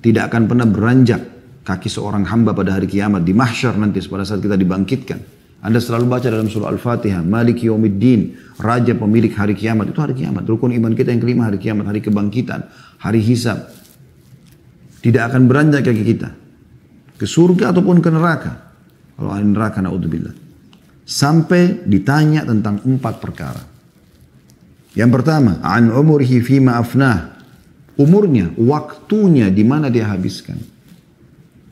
Tidak akan pernah beranjak kaki seorang hamba pada hari kiamat di mahsyar nanti pada saat kita dibangkitkan. Anda selalu baca dalam surah Al-Fatihah, Maliki Yawmiddin, Raja pemilik hari kiamat. Itu hari kiamat. Rukun iman kita yang kelima hari kiamat, hari kebangkitan, hari hisab. Tidak akan beranjak kaki kita ke surga ataupun ke neraka. Kalau ahli neraka, na'udzubillah. Sampai ditanya tentang 4 perkara. Yang pertama, an umurihi fima afnah. Umurnya, waktunya di mana dia habiskan.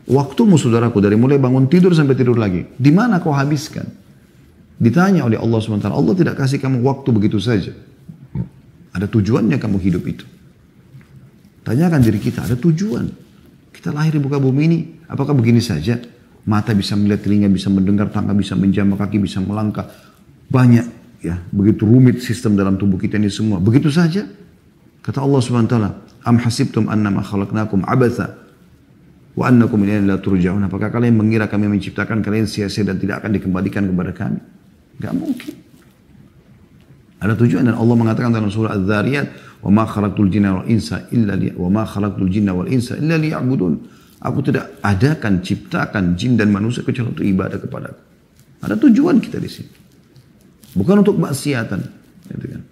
Waktumu saudaraku dari mulai bangun tidur sampai tidur lagi. Di mana kau habiskan? Ditanya oleh Allah SWT. Allah tidak kasih kamu waktu begitu saja. Ada tujuannya kamu hidup itu. Tanyakan diri kita, ada tujuan. Kita lahir di muka bumi ini, apakah begini saja? Mata bisa melihat, telinga bisa mendengar, tangan bisa menjamah, kaki bisa melangkah. Banyak ya, begitu rumit sistem dalam tubuh kita ini semua. Begitu saja. Kata Allah SWT, am hasibtum annama khalaqnakum abatha wa annakum ilaina la turja'un. Apakah kalian mengira kami menciptakan kalian sia-sia dan tidak akan dikembalikan kepada kami? Gak mungkin. Ada tujuan, dan Allah mengatakan dalam surah Az-Zariyat, wa ma khalaqtul jinna wal insa illa liya'budun. Aku tidak adakan, ciptakan jin dan manusia kecuali untuk ibadah kepadaku. Ada tujuan kita di sini. Bukan untuk maksiatan. Gitu kan.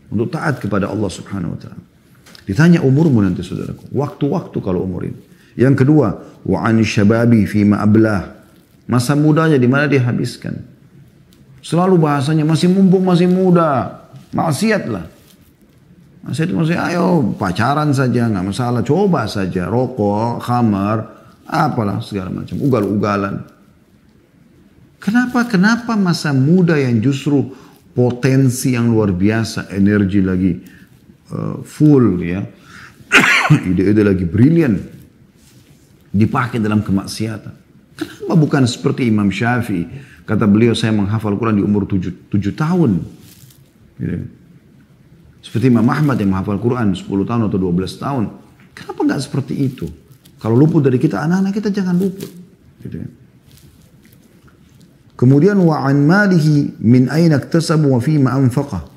Untuk taat kepada Allah Subhanahu Wa Taala. Ditanya umurmu nanti saudaraku. Waktu-waktu kalau umur ini. Yang kedua, wa an syababi fima ablah. Masa mudanya di mana dia habiskan. Selalu bahasanya masih mumpung masih muda. Maksiatlah. Maksudnya ayo pacaran saja, nggak masalah, coba saja, rokok, khamar, apalah segala macam, ugal-ugalan. Kenapa masa muda yang justru potensi yang luar biasa, energi lagi full ya, ide-ide lagi brilian, dipakai dalam kemaksiatan. Kenapa bukan seperti Imam Syafi'i, kata beliau saya menghafal Quran di umur 7 tahun. Gitu. Seperti Imam Ahmad yang menghafal Quran 10 tahun atau 12 tahun. Kenapa nggak seperti itu? Kalau luput dari kita, anak-anak kita jangan luput. Gitu ya. Kemudian wa an malihi min aina iktasabu wa fima anfaqa.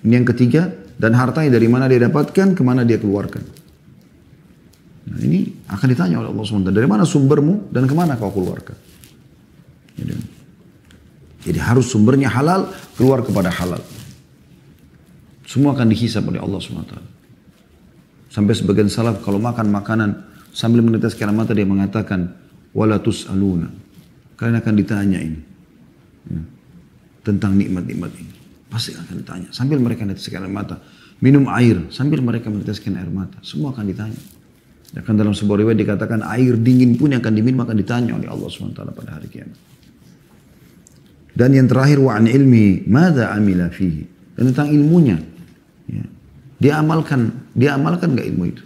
Ini yang ketiga, dan hartanya dari mana dia dapatkan, kemana dia keluarkan. Nah, ini akan ditanya oleh Allah SWT. Dari mana sumbermu dan kemana kau keluarkan. Gitu. Jadi harus sumbernya halal, keluar kepada halal. Semua akan dihisab oleh Allah SWT. Sampai sebagian salaf kalau makan makanan sambil meneteskan air mata dia mengatakan wala tus'aluna. Kalian akan ditanya ini. Ya, tentang nikmat-nikmat ini. Pasti akan ditanya. Sambil mereka meneteskan air mata. Minum air sambil mereka meneteskan air mata. Semua akan ditanya. Dan dalam sebuah riwayat dikatakan air dingin pun yang akan diminum akan ditanya oleh Allah SWT pada hari kiamat. Dan yang terakhir wa an ilmi madza amila fihi. Dan tentang ilmunya. Ya. Dia amalkan nggak ilmu itu?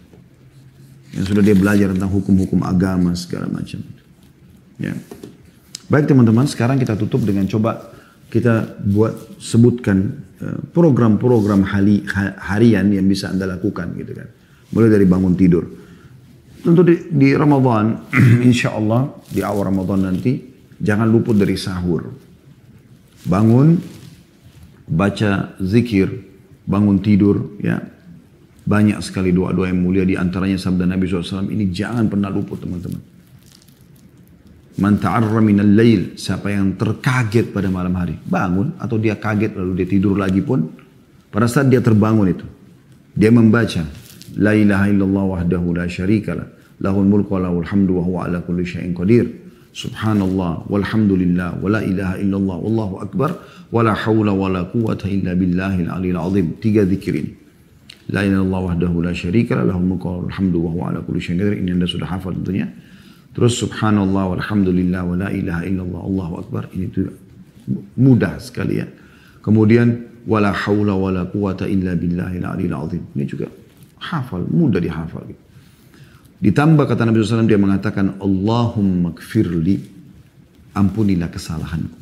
Yang sudah dia belajar tentang hukum-hukum agama segala macam. Ya. Baik teman-teman, sekarang kita tutup dengan coba kita sebutkan program-program harian yang bisa Anda lakukan gitu kan. Mulai dari bangun tidur. Tentu di Ramadan, insya Allah di awal Ramadan nanti jangan luput dari sahur. Bangun, baca zikir. Bangun tidur, ya banyak sekali doa-doa yang mulia, di antaranya sabda Nabi SAW ini jangan pernah luput teman-teman. Man ta'arra minal lail, siapa yang terkaget pada malam hari, bangun atau dia kaget lalu dia tidur lagi pun, pada saat dia terbangun itu, dia membaca la ilaha illallah wahdahu la syarikalah, lahul mulku wa lahul hamdu wa huwa ala kulli syai'in qadir. Subhanallah walhamdulillah wa la ilaha illallah wallahu akbar wa la hawla wa la quwwata illa billahil aliyil azim. 3 zikir ini. La ilaha illallah wahdahu la syarika lah, lahul mulku wa lahul hamdu wa huwa ala kulli syai'in qadir. Ini Anda sudah hafal tentunya. Terus subhanallah walhamdulillah wa la ilaha illallah wallahu akbar. Ini tuh mudah sekali ya. Kemudian wa la hawla wa la quwwata illa billahil aliyil azim. Ini juga hafal, mudah dihafal gitu. Ditambah kata Nabi SAW dia mengatakan Allahumma gfirli, ampunilah kesalahanku.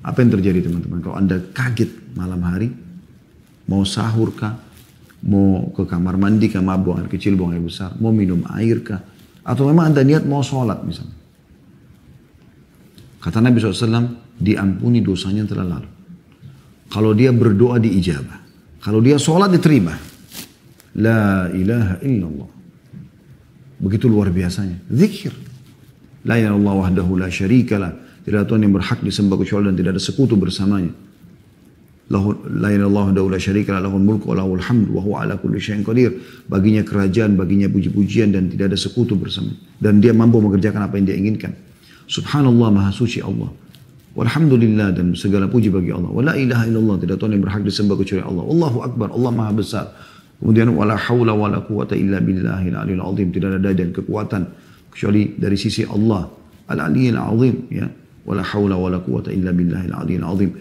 Apa yang terjadi teman-teman? Kalau Anda kaget malam hari, mau sahur kah, mau ke kamar mandi kah, mau buang air kecil, buang air besar, mau minum air kah, atau memang Anda niat mau sholat misalnya. Kata Nabi SAW, diampuni dosanya yang telah lalu. Kalau dia berdoa diijabah. Kalau dia sholat diterima. La ilaha illallah. Begitu luar biasanya. Zikir. La ilaha illallah wahdahu la syarikalah. Tidak ada Tuhan yang berhak disembah kecuali dan tidak ada sekutu bersamanya. La ilaha illallah wahdahu la syarikalah lahul mulku wa lahul hamdu wa huwa ala kulli syai'in qadir. Baginya kerajaan, baginya puji-pujian dan tidak ada sekutu bersama. Dan dia mampu mengerjakan apa yang dia inginkan. Subhanallah, maha suci Allah. Walhamdulillah, dan segala puji bagi Allah. Wa la ilaha illallah, tidak Tuhan yang berhak disembah kecuali Allah. Allahu akbar, Allah maha besar. Kemudian wala haula wala quwata illa billahil aliyil azim, tidak ada daya dan kekuatan kecuali dari sisi Allah al-aliyil azim, ya. Wala haula wala quwata illa billahil aliyil azim.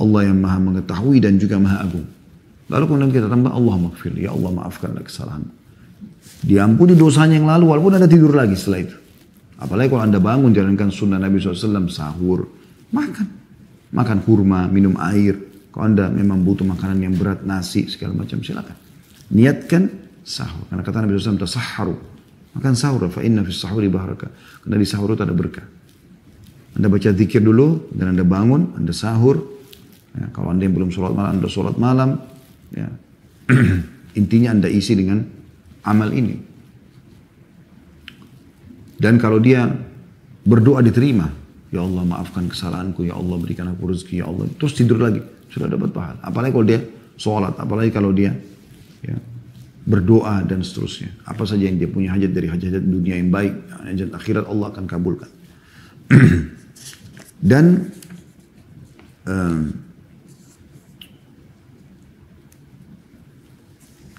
Allah yang maha mengetahui dan juga maha agung. Lalu kemudian kita tambah Allah maghfir, ya Allah maafkanlah kesalahanmu. Diampuni dosanya yang lalu walaupun Anda tidur lagi setelah itu. Apalagi kalau Anda bangun jalankan sunnah Nabi SAW, sahur, makan kurma, minum air. Kalau Anda memang butuh makanan yang berat, nasi segala macam, silakan. Niatkan sahur. Karena kata Nabi SAW, tasahharu. Makan sahur, fa inna fis sahuri barakah. Karena di sahur itu ada berkah. Anda baca zikir dulu, dan Anda bangun, Anda sahur. Ya, kalau Anda yang belum sholat malam, Anda sholat malam. Ya. Intinya Anda isi dengan amal ini. Dan kalau dia berdoa diterima, ya Allah maafkan kesalahanku, ya Allah berikan aku rezeki, ya Allah. Terus tidur lagi, sudah dapat pahala. Apalagi kalau dia sholat, apalagi kalau dia ya, berdoa dan seterusnya. Apa saja yang dia punya hajat dari hajat dunia yang baik, hajat akhirat Allah akan kabulkan. Dan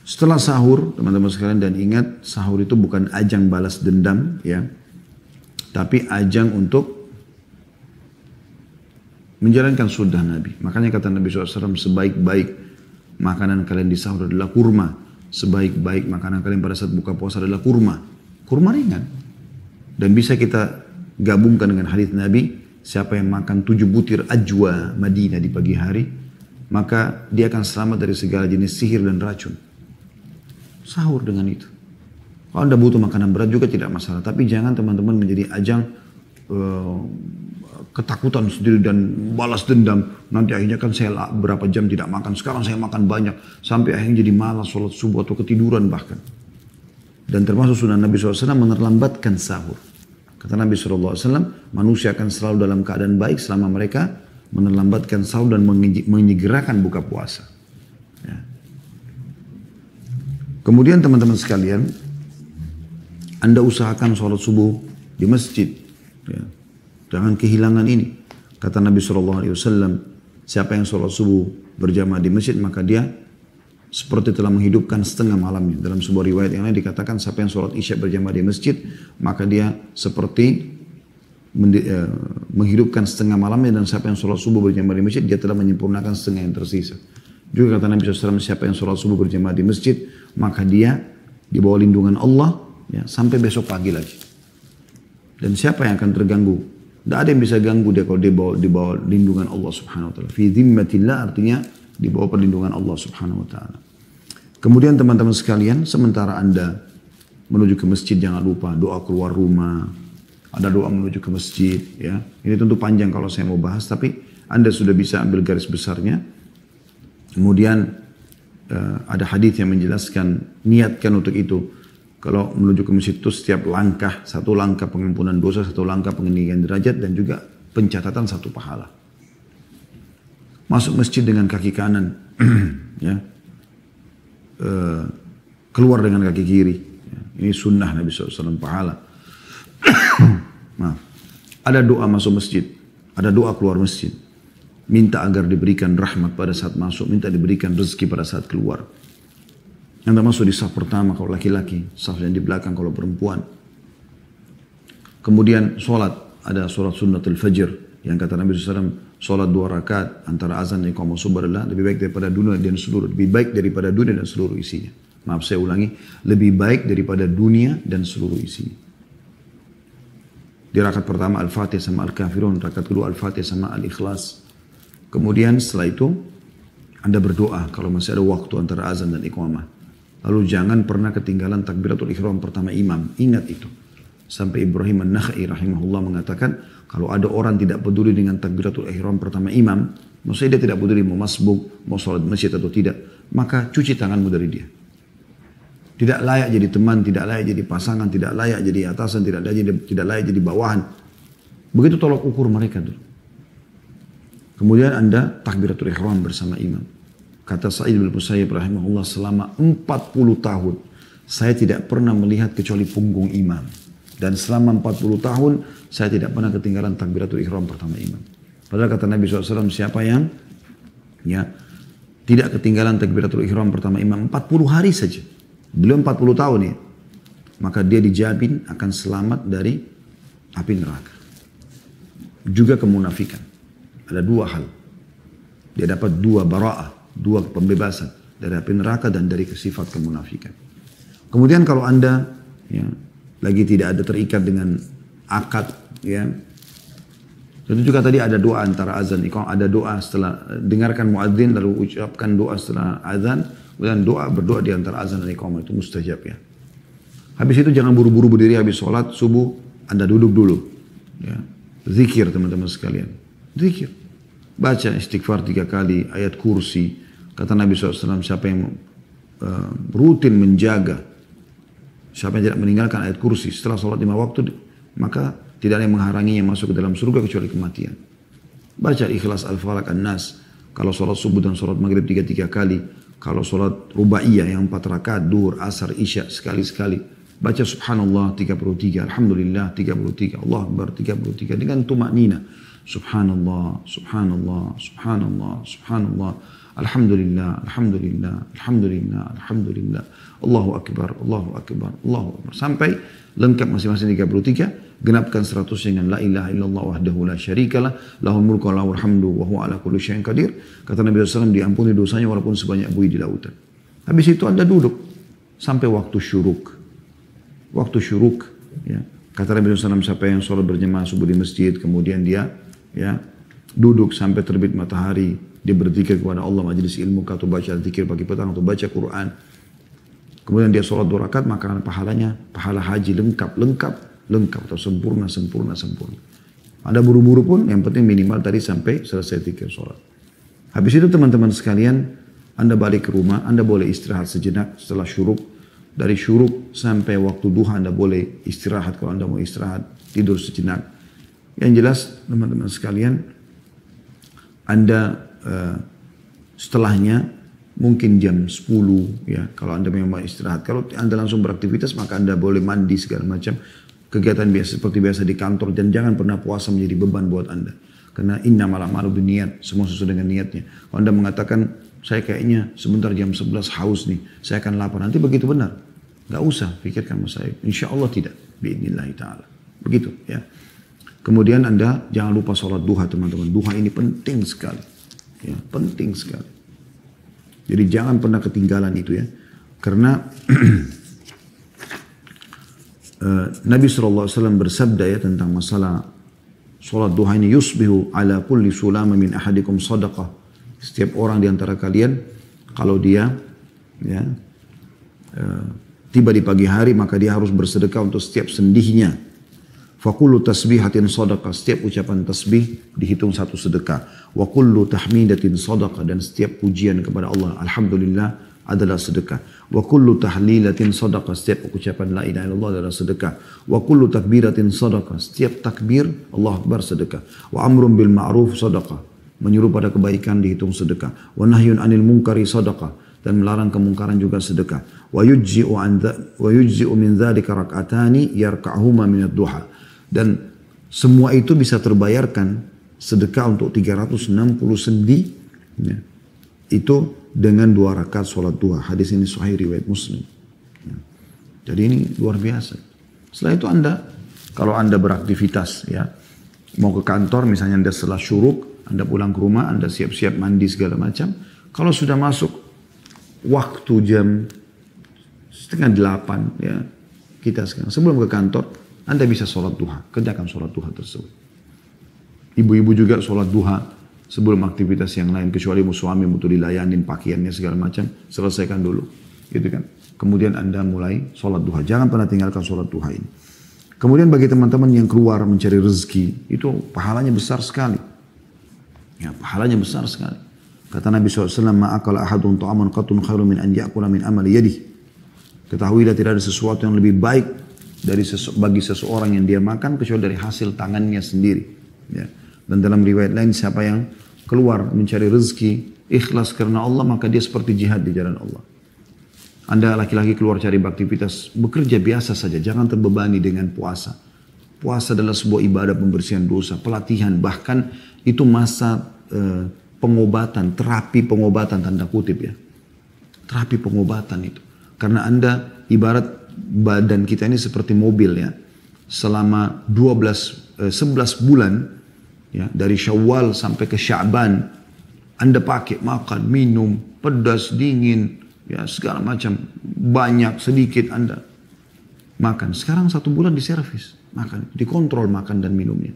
setelah sahur, teman-teman sekalian, dan ingat sahur itu bukan ajang balas dendam, ya, tapi ajang untuk menjalankan sunnah Nabi. Makanya kata Nabi SAW, sebaik-baik makanan kalian di sahur adalah kurma. Sebaik-baik makanan kalian pada saat buka puasa adalah kurma. Kurma ringan. Dan bisa kita gabungkan dengan hadits Nabi, siapa yang makan 7 butir ajwa Madinah di pagi hari, maka dia akan selamat dari segala jenis sihir dan racun. Sahur dengan itu. Kalau Anda butuh makanan berat juga tidak masalah. Tapi jangan teman-teman menjadi ajang ketakutan sendiri dan balas dendam. Nanti akhirnya kan saya berapa jam tidak makan. Sekarang saya makan banyak. Sampai akhirnya jadi malas sholat subuh atau ketiduran bahkan. Dan termasuk sunnah Nabi SAW menerlambatkan sahur. Kata Nabi SAW, manusia akan selalu dalam keadaan baik selama mereka menerlambatkan sahur dan menyegerakan buka puasa. Ya. Kemudian teman-teman sekalian, Anda usahakan sholat subuh di masjid. Ya. Jangan kehilangan ini. Kata Nabi SAW, siapa yang sholat subuh berjamaah di masjid, maka dia seperti telah menghidupkan setengah malamnya. Dalam sebuah riwayat yang lain dikatakan, siapa yang sholat isya berjamaah di masjid, maka dia seperti menghidupkan setengah malamnya. Dan siapa yang sholat subuh berjamaah di masjid, dia telah menyempurnakan setengah yang tersisa. Juga kata Nabi SAW, siapa yang sholat subuh berjamaah di masjid, maka dia di bawah lindungan Allah, ya, sampai besok pagi lagi. Dan siapa yang akan terganggu? Tidak ada yang bisa ganggu dia kalau di bawah lindungan Allah Subhanahu Wa Taala. Fi dhimmatillah, artinya di bawah perlindungan Allah Subhanahu Wa Taala. Kemudian teman-teman sekalian, sementara Anda menuju ke masjid, jangan lupa doa keluar rumah. Ada doa menuju ke masjid, ya. Ini tentu panjang kalau saya mau bahas, tapi Anda sudah bisa ambil garis besarnya. Kemudian ada hadis yang menjelaskan, niatkan untuk itu. Kalau menuju ke masjid itu setiap langkah, satu langkah pengampunan dosa, satu langkah peninggian derajat, dan juga pencatatan satu pahala. Masuk masjid dengan kaki kanan, ya. Keluar dengan kaki kiri. Ya. Ini sunnah Nabi SAW, pahala. Maaf. Ada doa masuk masjid, ada doa keluar masjid. Minta agar diberikan rahmat pada saat masuk, minta diberikan rezeki pada saat keluar. Anda masuk di saf pertama kalau laki-laki, saf yang di belakang kalau perempuan. Kemudian sholat, ada sholat sunnatul fajr, yang kata Nabi SAW, sholat 2 rakaat antara azan dan iqamah subuh adalah lebih baik daripada dunia dan seluruh, lebih baik daripada dunia dan seluruh isinya. Maaf saya ulangi, lebih baik daripada dunia dan seluruh isinya. Di rakaat pertama Al-Fatihah sama Al-Kafirun, rakaat kedua Al-Fatihah sama Al-Ikhlas. Kemudian setelah itu Anda berdoa kalau masih ada waktu antara azan dan iqamah. Lalu jangan pernah ketinggalan takbiratul ihram pertama imam. Ingat itu. Sampai Ibrahim An-Nakhai rahimahullah mengatakan, kalau ada orang tidak peduli dengan takbiratul ihram pertama imam, maksudnya dia tidak peduli mau masbuk, mau sholat masjid atau tidak, maka cuci tanganmu dari dia. Tidak layak jadi teman, tidak layak jadi pasangan, tidak layak jadi atasan, tidak layak jadi bawahan. Begitu tolak ukur mereka dulu. Kemudian Anda takbiratul ihram bersama imam. Kata Sa'id bin Musayyib rahimahullah, selama 40 tahun saya tidak pernah melihat kecuali punggung imam. Dan selama 40 tahun saya tidak pernah ketinggalan takbiratul ihram pertama imam. Padahal kata Nabi SAW, siapa yang tidak ketinggalan takbiratul ihram pertama imam 40 hari saja. Beliau 40 tahun ya. Maka dia dijamin akan selamat dari api neraka. Juga kemunafikan. Ada dua hal. Dia dapat dua bara'ah, dua pembebasan dari api neraka dan dari sifat kemunafikan. Kemudian kalau Anda lagi tidak ada terikat dengan akad, itu juga tadi ada doa antara azan. Kalau ada doa setelah dengarkan muadzin lalu ucapkan doa setelah azan, kemudian berdoa di antara azan dan iqamah, itu mustajab ya. Habis itu jangan buru-buru berdiri habis sholat subuh, Anda duduk dulu. Ya. Zikir teman-teman sekalian. Zikir. Baca istighfar 3 kali, ayat kursi. Kata Nabi SAW, siapa yang rutin menjaga, siapa yang tidak meninggalkan ayat kursi setelah sholat 5 waktu, maka tidak ada yang menghalanginya masuk ke dalam surga kecuali kematian. Baca Ikhlas, Al-Falaq, An-Nas. Kalau sholat subuh dan sholat maghrib 3 kali. Kalau sholat rubaiyah yang 4 rakaat, duhur, asar, isya sekali-sekali. Baca subhanallah 33, alhamdulillah 33, Allah Akbar 33. Dengan tumaknina. Subhanallah, subhanallah, subhanallah, subhanallah. Alhamdulillah, alhamdulillah, alhamdulillah, alhamdulillah. Allahu Akbar, Allahu Akbar, Allahu Akbar. Sampai lengkap masing-masing 33. Genapkan 100 dengan la ilaha illallah wahdahu la syarikalah, lahul mulku wa lahul hamdu wa huwa ala kulli syai'in qadir. Kata Nabi SAW, diampuni dosanya walaupun sebanyak buih di lautan. Habis itu Anda duduk sampai waktu syuruk. Waktu syuruk, ya. Kata Nabi SAW, siapa yang sholat berjamaah subuh di masjid, kemudian dia duduk sampai terbit matahari, dia berzikir kepada Allah, majelis ilmu, atau baca zikir pagi petang, atau baca Quran. Kemudian dia sholat 2 rakaat, maka pahalanya, pahala haji lengkap atau sempurna. Ada buru-buru pun, yang penting minimal tadi sampai selesai zikir sholat. Habis itu teman-teman sekalian, Anda balik ke rumah, Anda boleh istirahat sejenak setelah syuruk. Dari syuruk sampai waktu duha Anda boleh istirahat kalau Anda mau istirahat, tidur sejenak. Yang jelas teman-teman sekalian, Anda setelahnya mungkin jam 10 ya, kalau Anda memang mau istirahat. Kalau Anda langsung beraktivitas maka Anda boleh mandi segala macam. Kegiatan biasa seperti biasa di kantor, dan jangan pernah puasa menjadi beban buat Anda. Karena innamal a'malu binniyat, semua sesuai dengan niatnya. Kalau Anda mengatakan, saya kayaknya sebentar jam 11 haus nih, saya akan lapar. Nanti begitu benar. Gak usah pikirkan masalah itu. Insya Allah tidak. Bi'idnillahi ta'ala. Begitu ya. Kemudian Anda jangan lupa sholat duha teman-teman. Duha ini penting sekali. Ya, penting sekali. Jadi jangan pernah ketinggalan itu ya. Karena Nabi SAW bersabda ya tentang masalah sholat duha ini, yusbihu ala kulli sulama min ahadikum sadaqah. Setiap orang di antara kalian kalau dia tiba di pagi hari maka dia harus bersedekah untuk setiap sendihnya. Fakullu tasbihatin sadaqah, setiap ucapan tasbih dihitung 1 sedekah. Wa kullu tahmidatin sadaqah, dan setiap pujian kepada Allah alhamdulillah adalah sedekah. Wa kullu tahlilatin sadaqah, setiap ucapan la ilaha illallah adalah sedekah. Wa kullu takbiratin sadaqah, setiap takbir Allah Akbar sedekah. Wa amrun bil ma'ruf sadaqah, menyuruh pada kebaikan dihitung sedekah. Wa nahyun anil munkari sadaqah, dan melarang kemungkaran juga sedekah. Wa yujzi'u min dzalika rak'atani yarka'huma min ad-duha, dan semua itu bisa terbayarkan sedekah untuk 360 sendi ya, itu dengan 2 rakaat sholat duha. Hadis ini sahih riwayat Muslim. Ya. Jadi ini luar biasa. Setelah itu kalau Anda beraktivitas ya, mau ke kantor misalnya, Anda setelah syuruk, Anda pulang ke rumah, Anda siap-siap mandi segala macam. Kalau sudah masuk waktu jam 7:30 ya, kita sekarang sebelum ke kantor, Anda bisa sholat duha, kerjakan sholat duha tersebut. Ibu-ibu juga sholat duha sebelum aktivitas yang lain, kecuali suami butuh dilayanin pakaiannya segala macam, selesaikan dulu, gitu kan. Kemudian Anda mulai sholat duha. Jangan pernah tinggalkan sholat duha ini. Kemudian bagi teman-teman yang keluar mencari rezeki, itu pahalanya besar sekali. Ya, pahalanya besar sekali. Kata Nabi SAW, ma'akala ahadun ta'aman qatun khairu min an ya'kula min amali yadih. Ketahuilah tidak ada sesuatu yang lebih baik bagi seseorang yang dia makan kecuali dari hasil tangannya sendiri. Ya. Dan dalam riwayat lain, siapa yang keluar mencari rezeki ikhlas karena Allah, maka dia seperti jihad di jalan Allah. Anda laki-laki keluar cari beraktivitas, bekerja biasa saja, jangan terbebani dengan puasa. Puasa adalah sebuah ibadah pembersihan dosa, pelatihan, bahkan itu masa pengobatan, terapi pengobatan tanda kutip ya. Terapi pengobatan itu. Karena Anda ibarat badan kita ini seperti mobil ya. Selama 11 bulan ya, dari Syawal sampai ke Sya'ban, Anda pakai makan, minum, pedas, dingin, ya segala macam, banyak, sedikit Anda makan. Sekarang 1 bulan diservis, makan, dikontrol makan dan minumnya.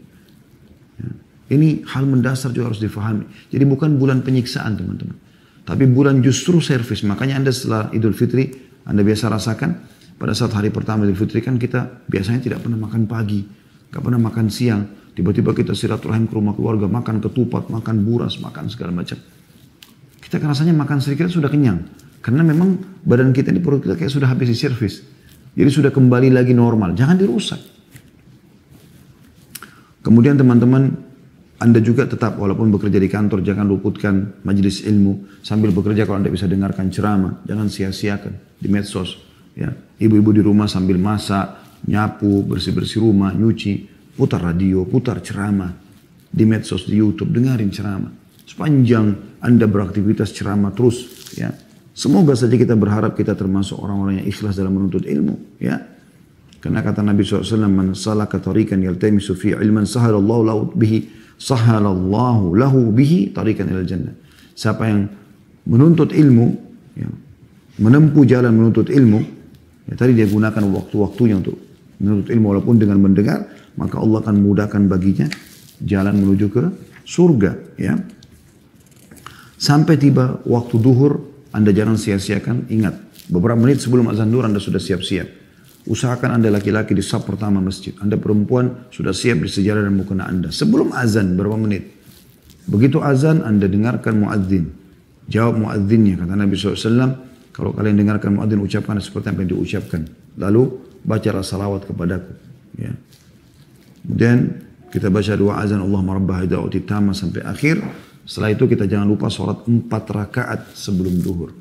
Ya. Ini hal mendasar juga harus difahami. Jadi bukan bulan penyiksaan teman-teman. Tapi bulan justru servis. Makanya Anda setelah Idul Fitri, Anda biasa rasakan, pada saat hari pertama Idul Fitri kan kita biasanya tidak pernah makan pagi, gak pernah makan siang. Tiba-tiba kita silaturahim ke rumah keluarga, makan ketupat, makan buras, makan segala macam. Kita kan rasanya makan sedikit sudah kenyang. Karena memang badan kita ini, perut kita kayak sudah habis di servis. Jadi sudah kembali lagi normal. Jangan dirusak. Kemudian teman-teman, Anda juga tetap walaupun bekerja di kantor, jangan luputkan majelis ilmu. Sambil bekerja kalau Anda bisa dengarkan ceramah, jangan sia-siakan di medsos. Ya. Ibu-ibu di rumah sambil masak, nyapu, bersih-bersih rumah, nyuci. Putar radio, putar ceramah di medsos, di YouTube, dengarin ceramah. Sepanjang Anda beraktivitas ceramah terus, ya. Semoga saja kita berharap kita termasuk orang-orang yang ikhlas dalam menuntut ilmu, ya. Karena kata Nabi SAW, man salaka tariqan yaltamisu fi ilman sahalallahu lahu bihi tariqan ilal jannah. Siapa yang menuntut ilmu, ya, menempuh jalan menuntut ilmu, ya, tadi dia gunakan waktu-waktunya untuk menuntut ilmu walaupun dengan mendengar, maka Allah akan mudahkan baginya jalan menuju ke surga. Ya. Sampai tiba waktu duhur, Anda jangan sia-siakan. Ingat, beberapa menit sebelum azan duhur Anda sudah siap-siap. Usahakan Anda laki-laki di saf pertama masjid. Anda perempuan sudah siap di sejadah dan mukena Anda. Sebelum azan berapa menit. Begitu azan Anda dengarkan muadzin. Jawab muadzinnya. Kata Nabi SAW, kalau kalian dengarkan muadzin ucapkan seperti apa yang diucapkan. Lalu bacalah salawat kepadaku. Ya. Kemudian kita baca doa azan Allahumma rabbah da'wati tamma sampai akhir. Setelah itu kita jangan lupa sholat 4 rakaat sebelum duhur.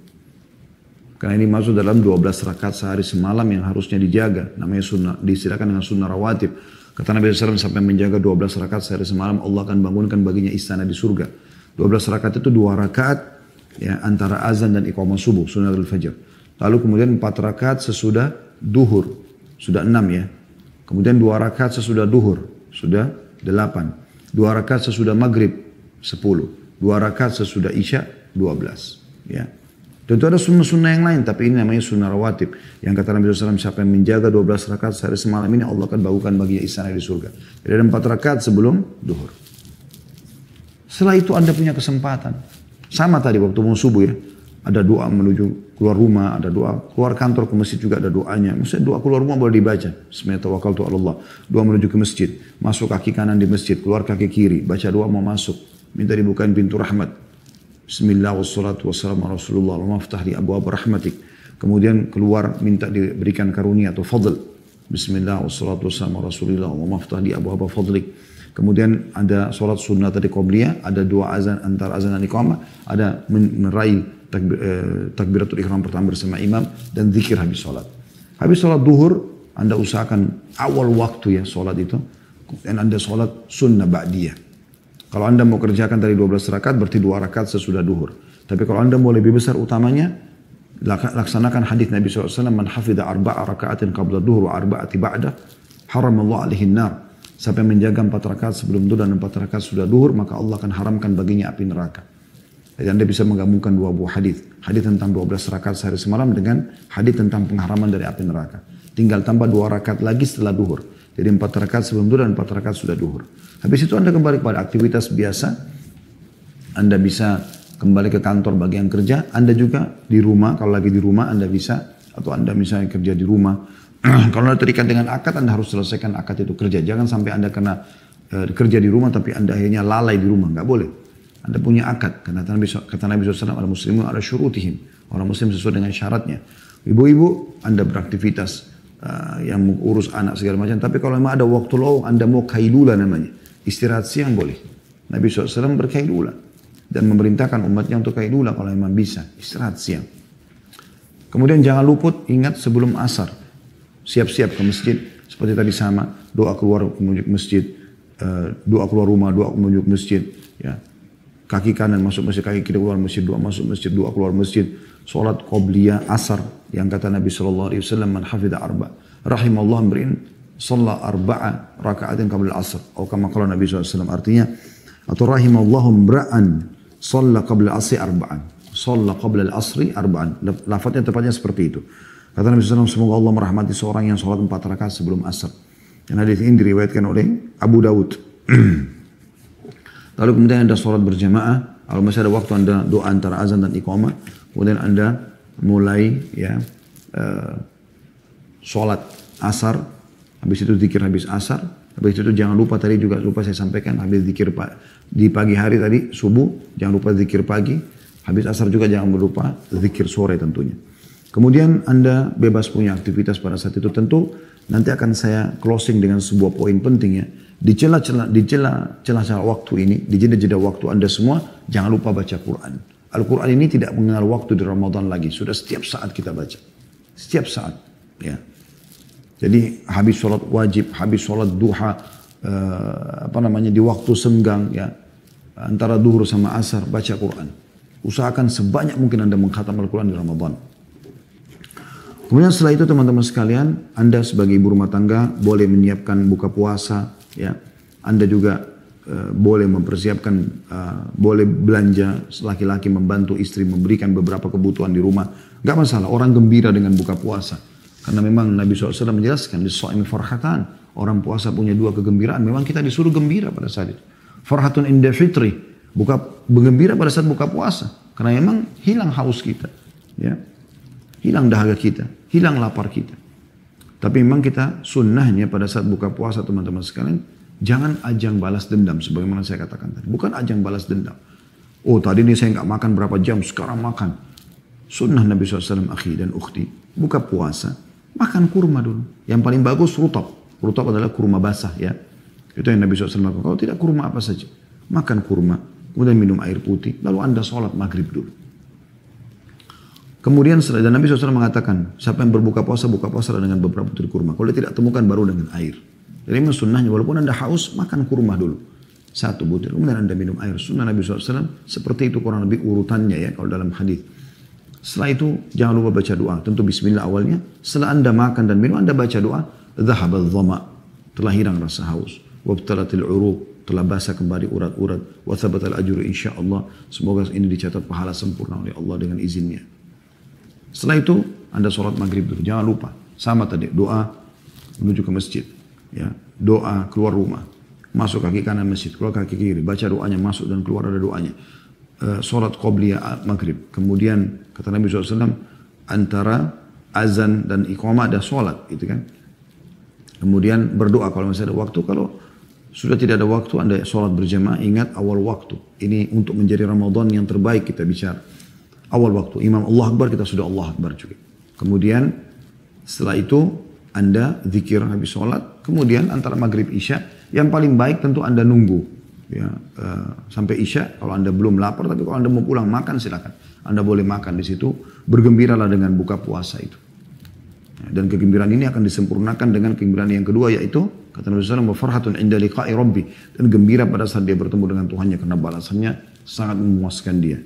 Karena ini masuk dalam 12 rakaat sehari semalam yang harusnya dijaga. Namanya sunnah, diistilahkan dengan sunnah rawatib. Kata Nabi SAW sampai menjaga 12 rakaat sehari semalam, Allah akan bangunkan baginya istana di surga. 12 rakaat itu 2 rakaat ya, antara azan dan iqamah subuh, sunnatul fajr. Lalu kemudian 4 rakaat sesudah duhur, sudah 6 ya. Kemudian 2 rakaat sesudah duhur, sudah 8. 2 rakaat sesudah maghrib, 10. 2 rakaat sesudah isya, 12. Ya. Tentu ada sunnah-sunnah yang lain, tapi ini namanya sunnah rawatib. Yang kata Nabi SAW, siapa yang menjaga 12 rakaat sehari semalam ini, Allah akan bangunkan baginya istana di surga. Jadi ada 4 rakaat sebelum duhur. Setelah itu Anda punya kesempatan. Sama tadi waktu mau subuh ya. Ada doa menuju keluar rumah, ada doa keluar kantor ke masjid juga ada doanya. Maksudnya doa keluar rumah boleh dibaca. Bismillahirrahmanirrahim. Doa menuju ke masjid, masuk kaki kanan di masjid, keluar kaki kiri, baca doa mau masuk, minta dibukain pintu rahmat. Bismillah wassalatu wassalamu ala Rasulullah, Allahumma aftah li abwaab rahmatik. Kemudian keluar minta diberikan karunia atau fadl. Bismillah wassalatu wassalamu ala Rasulillah, Allahumma aftah li abwaab fadlik. Kemudian ada sholat sunnah tadi qobliyah, ada dua azan antara azan dan iqamah, ada meraih takbiratul ihram pertama bersama imam dan zikir habis sholat. Habis sholat duhur, Anda usahakan awal waktu ya sholat itu, dan Anda sholat sunnah ba'diyah. Kalau Anda mau kerjakan dari 12 rakaat berarti 2 rakaat sesudah duhur. Tapi kalau Anda mau lebih besar utamanya, laksanakan hadis Nabi SAW, man hafidha arba'a rakaatin qabla duhur wa arba'ati ba'da, haramallahu alaihin nar. Siapa yang menjaga 4 rakaat sebelum duhur dan 4 rakaat sudah duhur, maka Allah akan haramkan baginya api neraka. Jadi Anda bisa menggabungkan 2 buah hadis. Hadis tentang 12 rakaat sehari semalam dengan hadis tentang pengharaman dari api neraka. Tinggal tambah 2 rakaat lagi setelah duhur. Jadi 4 rakaat sebelum duhur dan 4 rakaat sudah duhur. Habis itu Anda kembali kepada aktivitas biasa. Anda bisa kembali ke kantor bagian kerja. Anda juga di rumah, kalau lagi di rumah Anda bisa. Atau Anda misalnya kerja di rumah. Kalau Anda terikat dengan akad, Anda harus selesaikan akad itu kerja. Jangan sampai Anda kena kerja di rumah tapi Anda akhirnya lalai di rumah. Nggak boleh. Anda punya akad. Karena kata Nabi SAW, al-muslimun ala syurutihim. Orang muslim sesuai dengan syaratnya. Ibu-ibu, Anda beraktivitas yang urus anak segala macam. Tapi kalau memang ada waktu lowong, Anda mau kailula namanya. Istirahat siang boleh. Nabi SAW berkailula. Dan memerintahkan umatnya untuk kailula kalau memang bisa. Istirahat siang. Kemudian jangan luput, ingat sebelum asar. Siap-siap ke masjid. Seperti tadi sama, doa keluar menuju masjid. Doa keluar rumah, doa menuju masjid. Ya. Kaki kanan masuk masjid, kaki kiri keluar masjid, doa masuk masjid, doa keluar masjid. Salat qobliyah asar yang kata Nabi SAW, man hafidha arba rahimallahu amrin shalla arba'a raka'atin qabla al-asr atau kama qala Nabi SAW, artinya atau rahimallahu amra'an shalla qabla al-asri arba'an shalla qabla al-asri arba'an. Lafadznya tepatnya seperti itu. Kata Nabi SAW, semoga Allah merahmati seorang yang salat 4 rakaat sebelum asar. Dan hadis ini diriwayatkan oleh Abu Dawud. Lalu kemudian Anda sholat berjamaah. Kalau masih ada waktu, Anda doa antara azan dan iqamah. Kemudian Anda mulai ya sholat asar. Habis itu zikir habis asar. Habis itu jangan lupa, tadi juga lupa saya sampaikan, habis zikir di pagi hari tadi subuh, jangan lupa zikir pagi. Habis asar juga jangan lupa zikir sore tentunya. Kemudian Anda bebas punya aktivitas pada saat itu. Tentu nanti akan saya closing dengan sebuah poin penting ya. Di celah-celah waktu ini, di jeda-jeda waktu Anda semua, jangan lupa baca Quran. Al-Quran ini tidak mengenal waktu di Ramadan lagi. Sudah setiap saat kita baca. Setiap saat. Ya. Jadi habis sholat wajib, habis sholat duha, di waktu senggang, ya, antara duhur sama asar, baca Quran. Usahakan sebanyak mungkin Anda mengkhatam Al-Quran di Ramadan. Kemudian setelah itu teman-teman sekalian, Anda sebagai ibu rumah tangga boleh menyiapkan buka puasa, ya. Anda juga boleh mempersiapkan, boleh belanja, laki-laki membantu istri memberikan beberapa kebutuhan di rumah. Gak masalah, orang gembira dengan buka puasa. Karena memang Nabi SAW menjelaskan, lis-shaimi farhatan, orang puasa punya 2 kegembiraan. Memang kita disuruh gembira pada saat itu. Farhatun inda fitri, bergembira pada saat buka puasa. Karena memang hilang haus kita, ya. Hilang dahaga kita, hilang lapar kita. Tapi memang kita sunnahnya pada saat buka puasa teman-teman sekalian, jangan ajang balas dendam sebagaimana saya katakan tadi. Bukan ajang balas dendam. Oh tadi ini saya nggak makan berapa jam, sekarang makan. Sunnah Nabi SAW akhi dan ukhti, buka puasa, makan kurma dulu. Yang paling bagus rutab. Rutab adalah kurma basah ya. Itu yang Nabi SAW lakukan. Kalau tidak kurma apa saja. Makan kurma, kemudian minum air putih, lalu Anda sholat maghrib dulu. Kemudian setelah Nabi SAW mengatakan, siapa yang berbuka puasa dengan beberapa butir kurma. Kalau dia tidak temukan baru dengan air. Jadi memang sunnahnya, walaupun Anda haus, makan kurma dulu. 1 butir, kemudian Anda minum air. Sunnah Nabi SAW, seperti itu kurang lebih urutannya ya, kalau dalam hadis. Setelah itu, jangan lupa baca doa. Tentu bismillah awalnya. Setelah Anda makan dan minum, Anda baca doa. Dhahabal dhama, telah hilang rasa haus. Wabtalatil uruq, telah basah kembali urat-urat. Wa thabatal ajru insyaallah. Semoga ini dicatat pahala sempurna oleh Allah dengan izinnya. Setelah itu Anda sholat maghrib dulu. Jangan lupa. Sama tadi. Doa menuju ke masjid. Ya, doa keluar rumah. Masuk kaki kanan masjid. Keluar kaki kiri. Baca doanya. Masuk dan keluar ada doanya. Sholat qobliyah maghrib. Kemudian kata Nabi SAW. Antara azan dan iqamah ada sholat. Gitu kan. Kemudian berdoa kalau masih ada waktu. Kalau sudah tidak ada waktu Anda sholat berjamaah. Ingat awal waktu. Ini untuk menjadi Ramadan yang terbaik kita bicara. Awal waktu, Imam Allah Akbar, kita sudah Allah Akbar juga. Kemudian setelah itu Anda zikir habis sholat. Kemudian antara maghrib isya, yang paling baik tentu Anda nunggu. Ya, sampai isya, kalau Anda belum lapar, tapi kalau Anda mau pulang makan silakan. Anda boleh makan di situ, bergembiralah dengan buka puasa itu. Ya, dan kegembiraan ini akan disempurnakan dengan kegembiraan yang kedua, yaitu kata Nabi SAW, farhatun inda liqa'i rabbi, dan gembira pada saat dia bertemu dengan Tuhannya karena balasannya sangat memuaskan dia.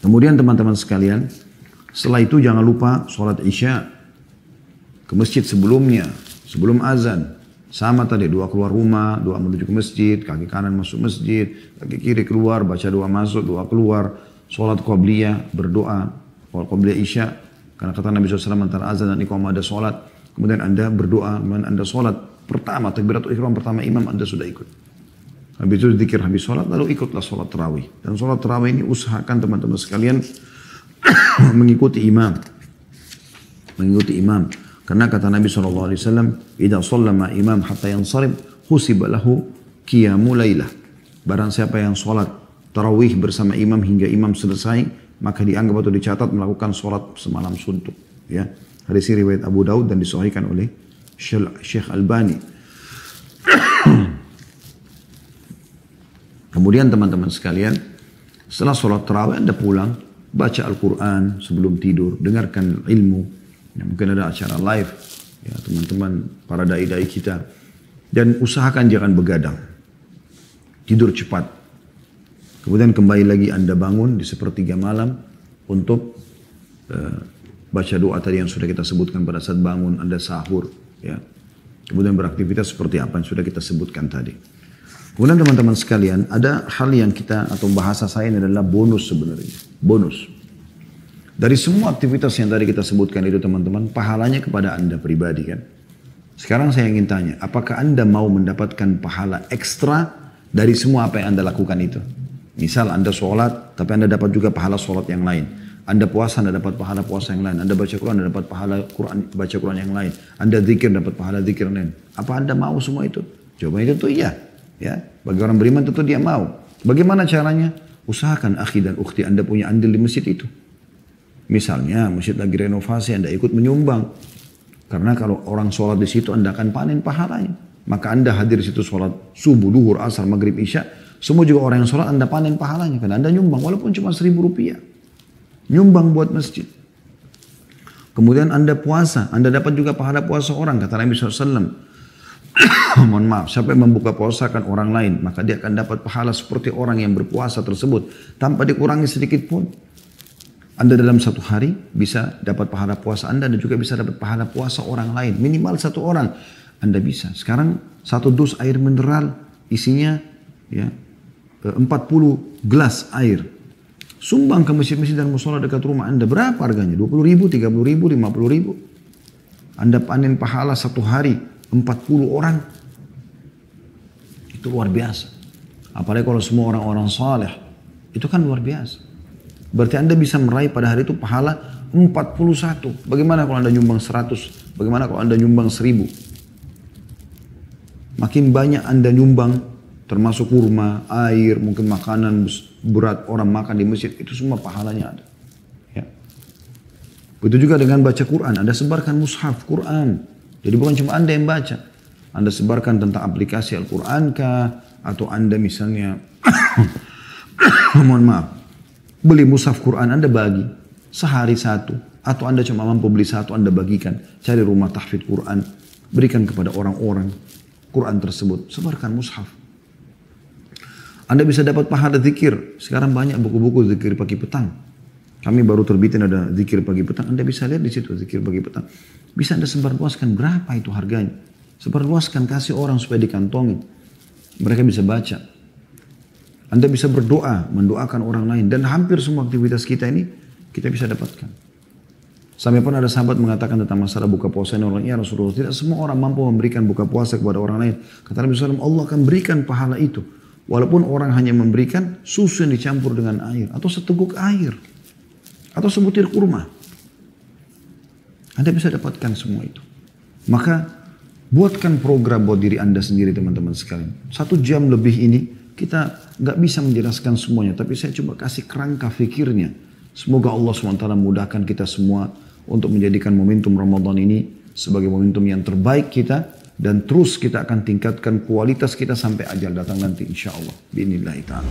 Kemudian teman-teman sekalian, setelah itu jangan lupa sholat isya ke masjid sebelumnya, sebelum azan. Sama tadi, doa keluar rumah, doa menuju ke masjid, kaki kanan masuk masjid, kaki kiri keluar, baca doa masuk, doa keluar, sholat qobliyah, berdoa, qobliyah isya. Karena kata Nabi SAW antara azan dan iqamah ada sholat. Kemudian Anda berdoa, Anda sholat pertama, takbiratul ihram pertama imam Anda sudah ikut. Habis itu zikir habis sholat, lalu ikutlah sholat tarawih. Dan sholat tarawih ini usahakan teman-teman sekalian mengikuti imam. Mengikuti imam. Karena kata Nabi SAW, "Idza shallama imam hatta yansarib, husiba lahu qiyamu lailah." Barang siapa yang sholat tarawih bersama imam hingga imam selesai, maka dianggap atau dicatat melakukan sholat semalam suntuk. Ya. Hadis ini riwayat Abu Daud dan disahihkan oleh Syekh Albani. Kemudian teman-teman sekalian, setelah sholat tarawih Anda pulang, baca Al-Quran sebelum tidur, dengarkan ilmu. Ya, mungkin ada acara live, ya teman-teman para dai-dai kita. Dan usahakan jangan begadang. Tidur cepat. Kemudian kembali lagi Anda bangun di sepertiga malam untuk baca doa tadi yang sudah kita sebutkan pada saat bangun, Anda sahur. Ya. Kemudian beraktivitas seperti apa yang sudah kita sebutkan tadi. Kemudian teman-teman sekalian, ada hal yang kita, atau bahasa saya ini adalah bonus sebenarnya. Bonus. Dari semua aktivitas yang tadi kita sebutkan itu teman-teman, pahalanya kepada Anda pribadi kan. Sekarang saya ingin tanya, apakah Anda mau mendapatkan pahala ekstra dari semua apa yang Anda lakukan itu? Misal Anda sholat, tapi Anda dapat juga pahala sholat yang lain. Anda puasa, Anda dapat pahala puasa yang lain. Anda baca Quran, Anda dapat pahala Quran, baca Quran yang lain. Anda zikir, dapat pahala zikir yang lain. Apa Anda mau semua itu? Jawabannya itu iya. Ya, bagi orang beriman tentu dia mau. Bagaimana caranya? Usahakan akhi dan ukhti Anda punya andil di masjid itu. Misalnya masjid lagi renovasi, Anda ikut menyumbang. Karena kalau orang sholat di situ Anda akan panen pahalanya. Maka Anda hadir di situ sholat subuh, duhur, asar, maghrib, isya. Semua juga orang yang sholat Anda panen pahalanya. Karena Anda nyumbang walaupun cuma Rp1.000. Nyumbang buat masjid. Kemudian Anda puasa. Anda dapat juga pahala puasa orang. Kata Nabi SAW. Mohon maaf, siapa yang membuka puasa kan orang lain, maka dia akan dapat pahala seperti orang yang berpuasa tersebut tanpa dikurangi sedikit pun. Anda dalam satu hari bisa dapat pahala puasa Anda dan juga bisa dapat pahala puasa orang lain. Minimal satu orang Anda bisa. Sekarang satu dus air mineral isinya ya 40 gelas air. Sumbang ke masjid-masjid dan musola dekat rumah Anda. Berapa harganya? 20.000, 30.000, 50.000. Anda panen pahala satu hari 40 orang. Itu luar biasa. Apalagi kalau semua orang-orang saleh. Itu kan luar biasa. Berarti Anda bisa meraih pada hari itu pahala 41. Bagaimana kalau Anda nyumbang 100? Bagaimana kalau Anda nyumbang 1000? Makin banyak Anda nyumbang, termasuk kurma, air, mungkin makanan berat orang makan di masjid, itu semua pahalanya ada. Ya. Begitu juga dengan baca Quran. Anda sebarkan mushaf Quran. Jadi bukan cuma Anda yang baca. Anda sebarkan tentang aplikasi Al-Quran kah? Atau Anda misalnya, mohon maaf, beli mushaf Quran Anda bagi. Sehari satu. Atau Anda cuma mampu beli satu, Anda bagikan. Cari rumah tahfidz Quran. Berikan kepada orang-orang Quran tersebut. Sebarkan mushaf. Anda bisa dapat pahala zikir. Sekarang banyak buku-buku zikir pagi petang. Kami baru terbitin ada zikir pagi petang. Anda bisa lihat di situ zikir pagi petang. Bisa Anda sebarluaskan, berapa itu harganya. Sebarluaskan, kasih orang supaya dikantongin. Mereka bisa baca. Anda bisa berdoa, mendoakan orang lain. Dan hampir semua aktivitas kita ini kita bisa dapatkan. Sampai pun ada sahabat mengatakan tentang masalah buka puasa ini. Orang, ya Rasulullah, tidak semua orang mampu memberikan buka puasa kepada orang lain. Kata Nabi SAW, Allah akan berikan pahala itu. Walaupun orang hanya memberikan susu yang dicampur dengan air. Atau seteguk air. Atau sebutir kurma. Anda bisa dapatkan semua itu. Maka buatkan program buat diri Anda sendiri teman-teman sekalian. 1 jam lebih ini kita nggak bisa menjelaskan semuanya. Tapi saya coba kasih kerangka fikirnya. Semoga Allah SWT mudahkan kita semua untuk menjadikan momentum Ramadan ini sebagai momentum yang terbaik kita. Dan terus kita akan tingkatkan kualitas kita sampai ajal datang nanti insya Allah. Bi'inillahi ta'ala.